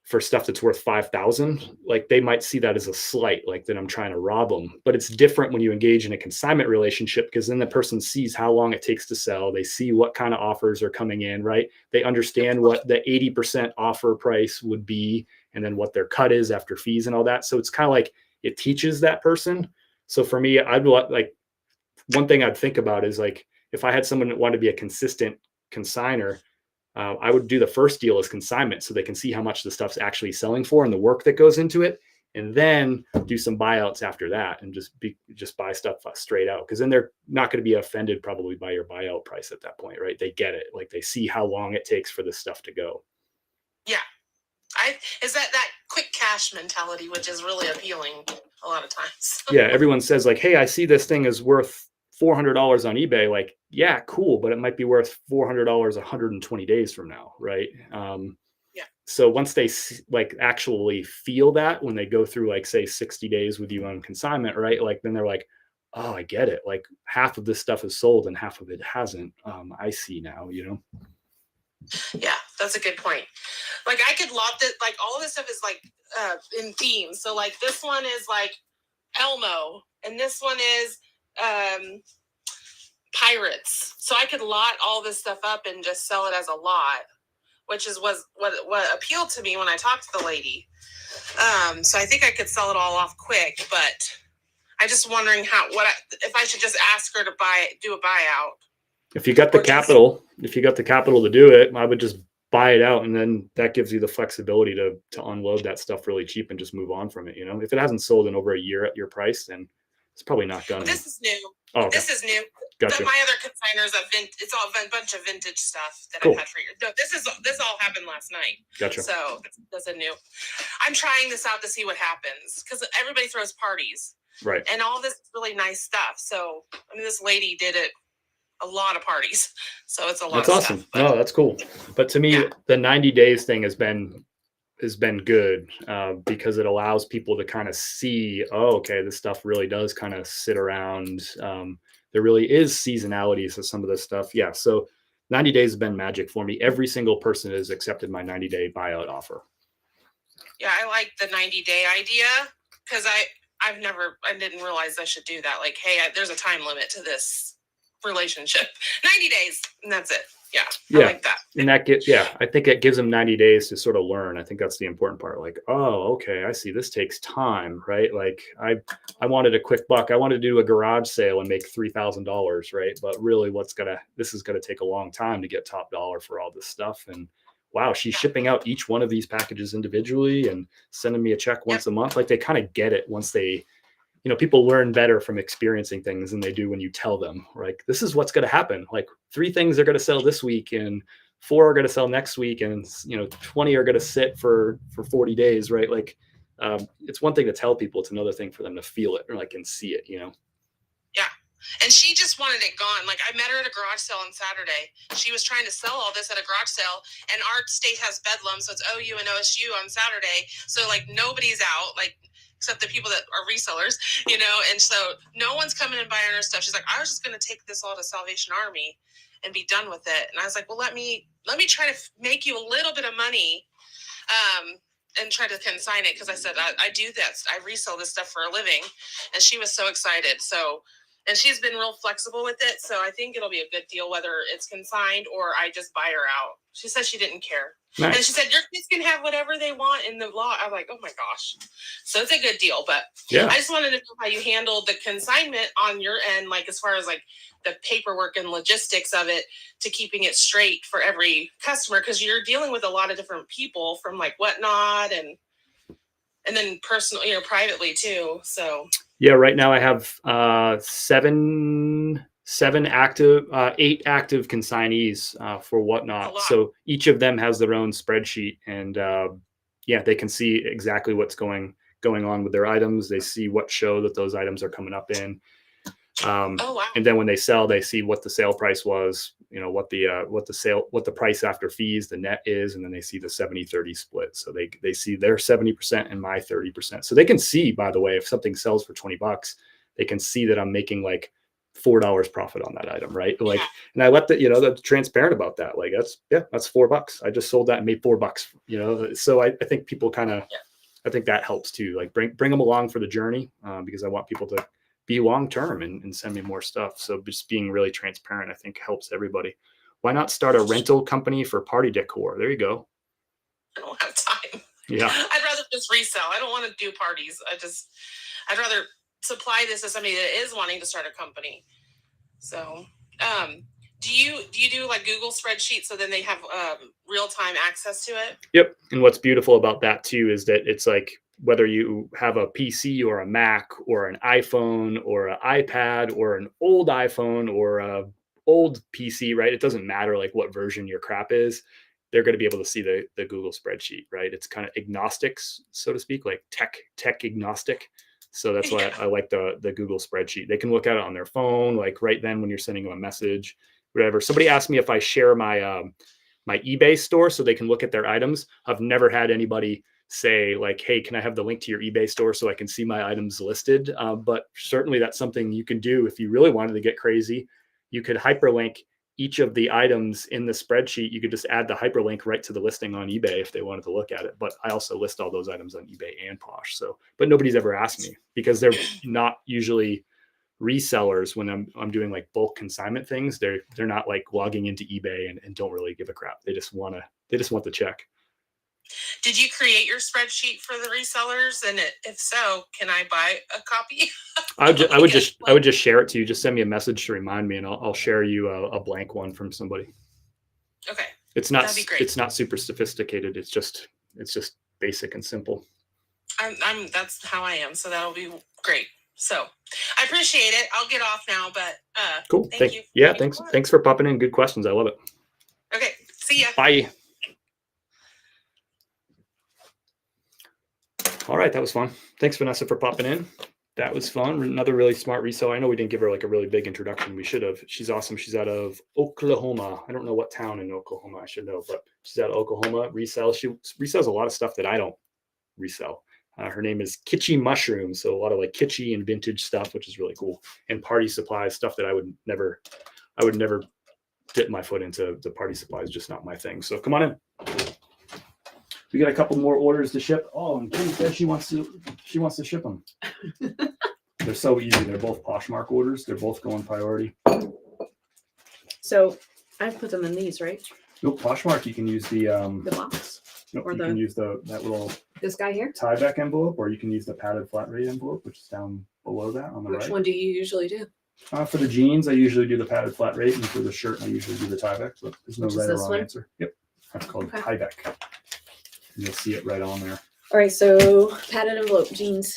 for stuff that's worth $5,000, like they might see that as a slight, like that I'm trying to rob them. But it's different when you engage in a consignment relationship, because then the person sees how long it takes to sell. They see what kind of offers are coming in, right? They understand what the 80% offer price would be, and then what their cut is after fees and all that. So it's kind of like it teaches that person. So for me, I'd like, one thing I'd think about is like, if I had someone that wanted to be a consistent consigner, I would do the first deal as consignment so they can see how much the stuff's actually selling for and the work that goes into it. And then do some buyouts after that and just buy stuff straight out. Cause then they're not going to be offended probably by your buyout price at that point, right? They get it. Like they see how long it takes for this stuff to go. Yeah. Is that quick cash mentality, which is really appealing a lot of times. Yeah. Everyone says like, hey, I see this thing is worth $400 on eBay. Like, yeah, cool. But it might be worth $400 120 days from now. Right. Yeah. So once they like actually feel that when they go through like say 60 days with you on consignment, right? Like then they're like, oh, I get it. Like half of this stuff is sold and half of it hasn't. I see now, you know? Yeah, that's a good point. Like I could lot that, like all of this stuff is like in themes. So like this one is like Elmo and this one is pirates. So I could lot all this stuff up and just sell it as a lot, which was what appealed to me when I talked to the lady. So I think I could sell it all off quick, but I'm just wondering if I should just ask her to do a buyout. If you got the capital, to do it, I would just buy it out. And then that gives you the flexibility to unload that stuff really cheap and just move on from it. You know, if it hasn't sold in over a year at your price, then it's probably not gonna. This is new. Oh, okay. This is new. Gotcha. My other consigners it's all a bunch of vintage stuff that Cool. I've had for years. No, this all happened last night. Gotcha. So that's a new. I'm trying this out to see what happens because everybody throws parties. Right. And all this really nice stuff. So I mean, this lady did it a lot of parties. So it's a lot. That's awesome. No, that's cool. But to me, the 90 days thing has been good because it allows people to kind of see, oh, okay, this stuff really does kind of sit around. There really is seasonality to some of this stuff. Yeah. So 90 days has been magic for me. Every single person has accepted my 90-day buyout offer. Yeah, I like the 90-day idea because I didn't realize I should do that. Like, hey, there's a time limit to this relationship. 90 days, and that's it. Yeah, I like that. And I think it gives them 90 days to sort of learn. I think that's the important part. Like, oh, okay, I see. This takes time, right? Like, I wanted a quick buck. I wanted to do a garage sale and make $3,000, right? But really, this is gonna take a long time to get top dollar for all this stuff. And wow, she's shipping out each one of these packages individually and sending me a check once a month. Like they kind of get it once they. You know, people learn better from experiencing things than they do when you tell them, like, this is what's going to happen. Like 3 things are going to sell this week and 4 are going to sell next week. And, 20 are going to sit for 40 days. Right. Like, it's one thing to tell people. It's another thing for them to feel it or like, and see it, Yeah. And she just wanted it gone. Like I met her at a garage sale on Saturday. She was trying to sell all this at a garage sale and our state has bedlam. So it's OU and OSU on Saturday. So like nobody's out. Like, except the people that are resellers, and so no one's coming and buying her stuff. She's like, I was just going to take this all to Salvation Army and be done with it. And I was like, well, let me try to make you a little bit of money and try to consign it. Because I said, I do that. I resell this stuff for a living. And she was so excited. So, and she's been real flexible with it. So I think it'll be a good deal, whether it's consigned or I just buy her out. She said she didn't care. Nice. And she said, your kids can have whatever they want in the law. I'm like, oh my gosh. So it's a good deal. But yeah, I just wanted to know how you handled the consignment on your end, like as far as like the paperwork and logistics of it to keeping it straight for every customer. Because you're dealing with a lot of different people from like Whatnot and then personal, privately too. So yeah, right now I have 8 active consignees for Whatnot. So each of them has their own spreadsheet, and they can see exactly what's going on with their items. They see what show that those items are coming up in. And then when they sell, they see what the sale price was, what the price after fees, the net is, and then they see the 70-30 split. So they see their 70% and my 30%. So they can see, by the way, if something sells for $20, they can see that I'm making like $4 profit on that item, right? Like, and I let that's transparent about that. Like that's $4. I just sold that and made $4, So I think people I think that helps too. Like bring them along for the journey because I want people to be long-term and send me more stuff. So just being really transparent, I think helps everybody. Why not start a rental company for party decor? There you go. I don't have time. Yeah. I'd rather just resell. I don't want to do parties. I'd rather supply this to somebody that is wanting to start a company. So, Do you do like Google spreadsheets so then they have real time access to it? Yep. And what's beautiful about that too is that it's like whether you have a PC or a Mac or an iPhone or an iPad or an old iPhone or a old PC, right? It doesn't matter like what version your crap is. They're going to be able to see the Google spreadsheet, right? It's kind of agnostics, so to speak, like tech agnostic. So that's why I like the Google spreadsheet. They can look at it on their phone, like right then when you're sending them a message, whatever. Somebody asked me if I share my my eBay store so they can look at their items. I've never had anybody say like, hey, can I have the link to your eBay store so I can see my items listed? But certainly that's something you can do if you really wanted to get crazy. You could hyperlink each of the items in the spreadsheet. You could just add the hyperlink right to the listing on eBay if they wanted to look at it. But I also list all those items on eBay and Posh. So, but nobody's ever asked me because they're not usually resellers when I'm doing like bulk consignment things. They're not like logging into eBay and don't really give a crap. They just want the check. Did you create your spreadsheet for the resellers? And if so, can I buy a copy? I would just share it to you. Just send me a message to remind me, and I'll share you a blank one from somebody. Okay. It's not That'd be great. it's not super sophisticated. It's just basic and simple. I'm that's how I am. So that'll be great. So I appreciate it. I'll get off now, but Cool. Thank you. Yeah, thanks for popping in. Good questions. I love it. Okay. See ya. Bye. All right, that was fun. Thanks, Vanessa, for popping in. That was fun. Another really smart reseller. I know we didn't give her like a really big introduction. We should have. She's awesome. She's out of Oklahoma. I don't know what town in Oklahoma. I should know, but she's out of Oklahoma. Resells. She resells a lot of stuff that I don't resell. Her name is Kitschy Mushroom. So a lot of like kitschy and vintage stuff, which is really cool. And party supplies, stuff that I would never dip my foot into. The party supplies, just not my thing. So come on in. We got a couple more orders to ship. Oh, and Kitty said she wants to ship them. They're so easy. They're both Poshmark orders. They're both going priority. So I put them in these, right? Nope, Poshmark. You can use the box. Nope, or you can use that little This guy here. tieback envelope, or you can use the padded flat rate envelope, which is down below that on the Which right. one do you usually do? For the jeans, I usually do the padded flat rate, and for the shirt, I usually do the tieback. But there's no Which is right or this wrong one? answer. Yep, that's called Okay. tieback. You'll see it right on there. All right, so padded envelope jeans.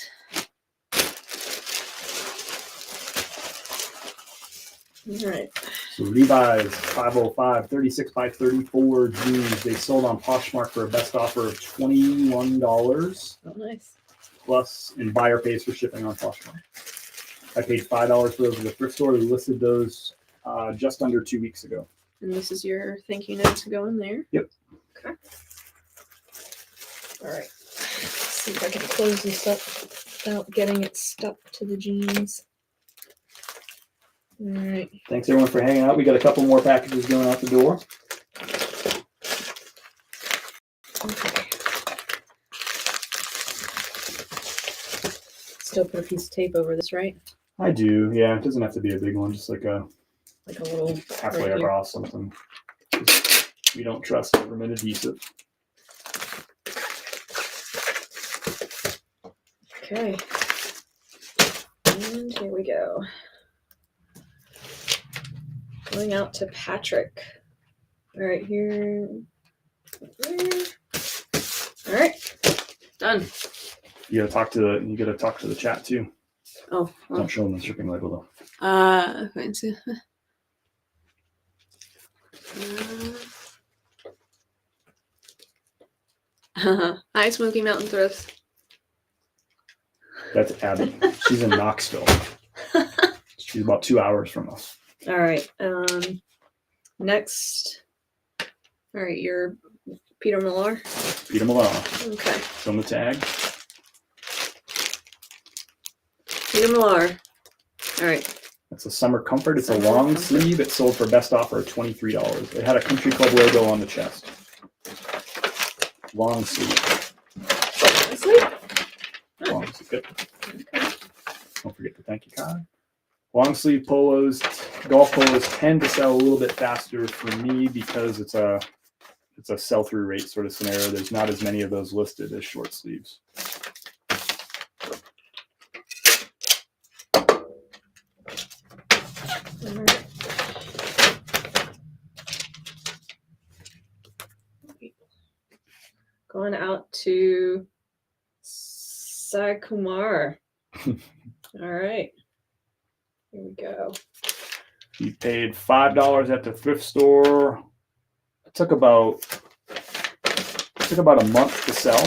All right. So Levi's 505 36 by 34 jeans. They sold on Poshmark for a best offer of $21 Oh, nice. plus, and buyer pays for shipping on Poshmark. I paid $5 for those at the thrift store. We listed those just under 2 weeks ago. And this is your thank you note to go in there. Yep. Okay. All right. Let's see if I can close this up without getting it stuck to the jeans. All right. Thanks everyone for hanging out. We got a couple more packages going out the door. Okay. Still put a piece of tape over this, right? I do, yeah. It doesn't have to be a big one, just like a Like a little halfway right here. across something. We don't trust government adhesive. Okay. And here we go. Going out to Patrick. All right, here. All right. Done. You gotta talk to the chat too. Oh, well. Don't show them the shipping label though. Going to. Hi, Smoky Mountain Thrifts. That's Abby. She's in Knoxville. She's about 2 hours from us. All right. Next. All right, you're Peter Millar. Peter Millar. Okay. Show them the tag. Peter Millar. All right. That's a Summer Comfort. It's a Summer long Comfort. sleeve. It sold for best offer of $23. It had a Country Club logo on the chest. Long sleeve. Long sleeve. Good. Don't forget the thank you card. Long sleeve polos, golf polos tend to sell a little bit faster for me because it's a sell-through rate sort of scenario. There's not as many of those listed as short sleeves. All right. Going out to Sai Kumar. All right. Here we go. He paid $5 at the thrift store. It took about a month to sell.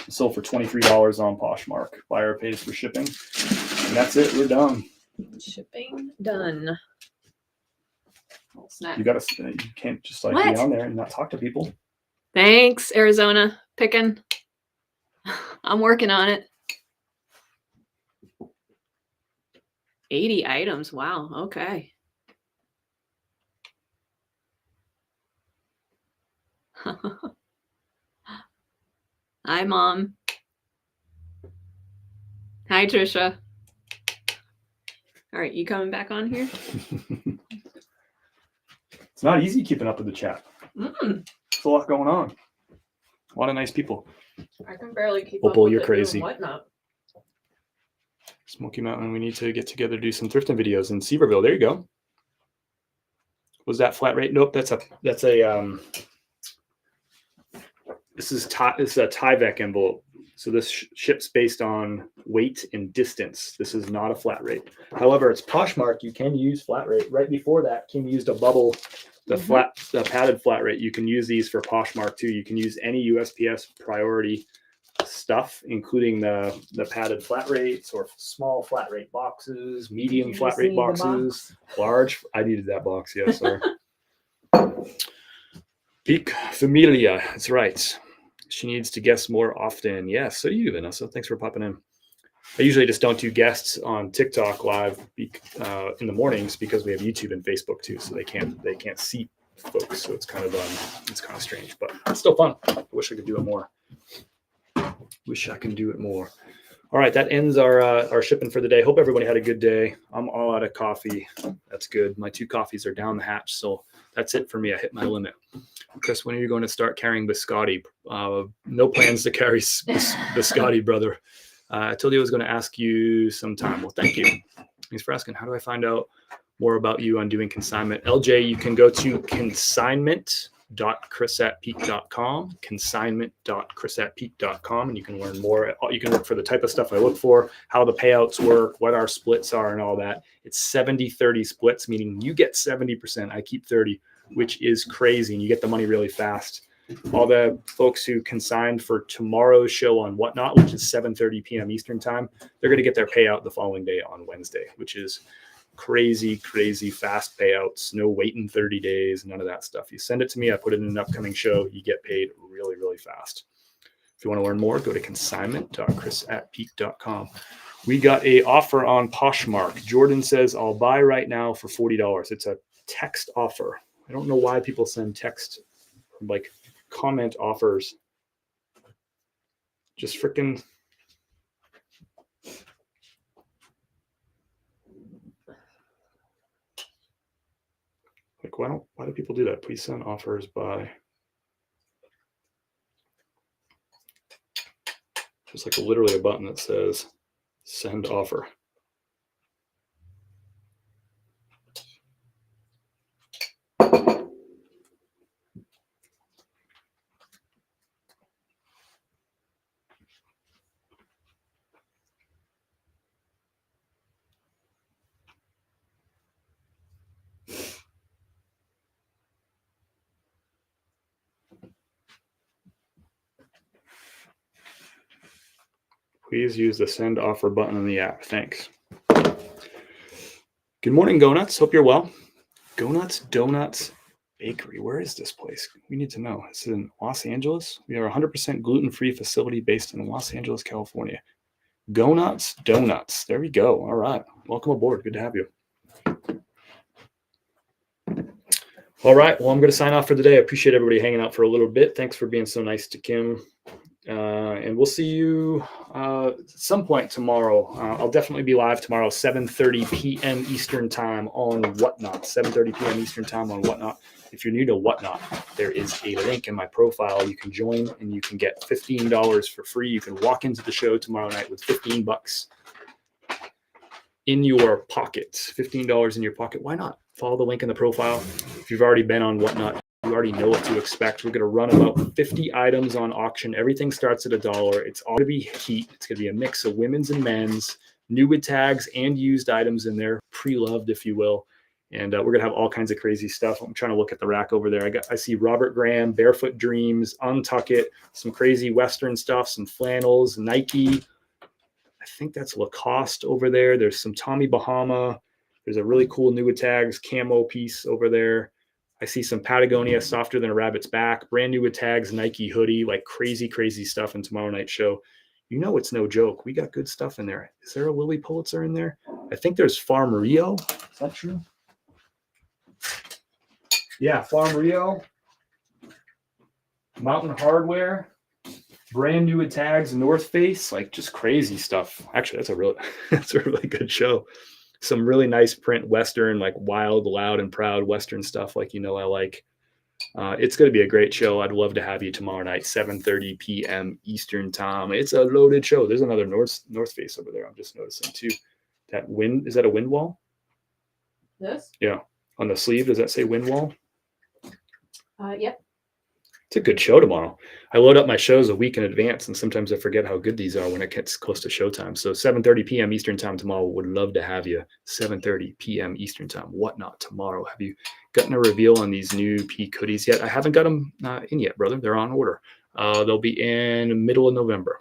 It sold for $23 on Poshmark. Buyer pays for shipping. And that's it. We're done. Shipping done. Oh, snap. You can't just like What? be on there and not talk to people. Thanks, Arizona. Picking. I'm working on it. 80 items. Wow. Okay. Hi, Mom. Hi, Trisha. All right, you coming back on here? It's not easy keeping up with the chat. Mm, There's a lot going on. A lot of nice people. I can barely keep Opal, up with you're it crazy. doing whatnot. Smoky Mountain, we need to get together, do some thrifting videos in Seaverville. There you go. Was that flat rate? Nope, this is a Tyvek envelope. So this ships based on weight and distance. This is not a flat rate. However, it's Poshmark. You can use flat rate. Right before that, Kim used a bubble, the padded flat rate. You can use these for Poshmark too. You can use any USPS priority stuff, including the padded flat rates or small flat rate boxes, medium You flat just rate need the boxes, large. I needed that box. Yes, sir. Peak Familia. That's right. She needs to guest more often. Yes, so you, Vanessa. Thanks for popping in. I usually just don't do guests on TikTok live in the mornings because we have YouTube and Facebook too, so they can't see folks. So it's kind of strange, but it's still fun. I wish I could do it more. Wish I can do it more. All right, that ends our shipping for the day. Hope everybody had a good day. I'm all out of coffee. That's good. My 2 coffees are down the hatch, so that's it for me. I hit my limit. Chris, when are you going to start carrying biscotti? No plans to carry biscotti, brother. I told you I was going to ask you sometime. Well, thank you. Thanks for asking. How do I find out more about you on doing consignment? LJ, you can go to consignment.chrisatpeak.com, consignment.chrisatpeak.com, and you can learn more. You can look for the type of stuff I look for, how the payouts work, what our splits are, and all that. It's 70-30 splits, meaning you get 70%, I keep 30, which is crazy, and you get the money really fast. All the folks who consigned for tomorrow's show on Whatnot, which is 7:30 p.m. Eastern time, they're going to get their payout the following day on Wednesday, which is crazy fast payouts. No waiting 30 days, none of that stuff. You send it to me, I put it in an upcoming show, you get paid really fast. If you want to learn more, go to consignment.chrisatpeak.com. We got a offer on Poshmark. Jordan says, I'll buy right now for $40. It's a text offer. I don't know why people send text, like comment offers. Just freaking. Like, why do people do that? Please send offers by. There's like literally a button that says send offer. Please use the send offer button in the app. Thanks. Good morning, Go Nuts. Hope you're well. Go Nuts Donuts Bakery. Where is this place? We need to know. It's in Los Angeles. We are a 100% gluten-free facility based in Los Angeles, California. Go Nuts Donuts. There we go. All right. Welcome aboard. Good to have you. All right. Well, I'm going to sign off for the day. I appreciate everybody hanging out for a little bit. Thanks for being so nice to Kim. And we'll see you at some point tomorrow. I'll definitely be live tomorrow, 7:30 p.m. Eastern time on Whatnot. 7:30 p.m. Eastern time on Whatnot. If you're new to Whatnot, there is a link in my profile. You can join and you can get $15 for free. You can walk into the show tomorrow night with $15 in your pocket. $15 in your pocket. Why not? Follow the link in the profile. If you've already been on Whatnot, You already know what to expect. We're going to run about 50 items on auction. Everything starts at $1. It's all going to be heat. It's going to be a mix of women's and men's, new with tags and used items in there, pre-loved, if you will. And we're going to have all kinds of crazy stuff. I'm trying to look at the rack over there. I see Robert Graham, Barefoot Dreams, Untuck It, some crazy Western stuff, some flannels, Nike. I think that's Lacoste over there. There's some Tommy Bahama. There's a really cool new with tags camo piece over there. I see some Patagonia, softer than a rabbit's back, brand new with tags, Nike hoodie, like crazy, crazy stuff in tomorrow night's show. You know, it's no joke. We got good stuff in there. Is there a Lily Pulitzer in there? I think there's Farm Rio. Is that true? Yeah, Farm Rio. Mountain Hardware. Brand new with tags, North Face, like just crazy stuff. Actually, that's a really good show. Some really nice print Western, like wild, loud, and proud Western stuff, like I like. It's going to be a great show. I'd love to have you tomorrow night, 7:30 p.m. Eastern time. It's a loaded show. There's another North Face over there. I'm just noticing too. Is that a wind wall? This? Yeah. On the sleeve, does that say wind wall? Yep. It's a good show tomorrow. I load up my shows a week in advance, and sometimes I forget how good these are when it gets close to showtime. So 7:30 p.m. Eastern time tomorrow. Would love to have you. 7:30 p.m. Eastern time. Whatnot tomorrow. Have you gotten a reveal on these new peak hoodies yet? I haven't got them in yet, brother. They're on order. They'll be in middle of November.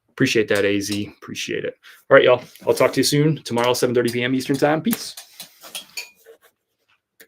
Appreciate that, AZ. Appreciate it. All right, y'all. I'll talk to you soon. Tomorrow, 7:30 p.m. Eastern time. Peace.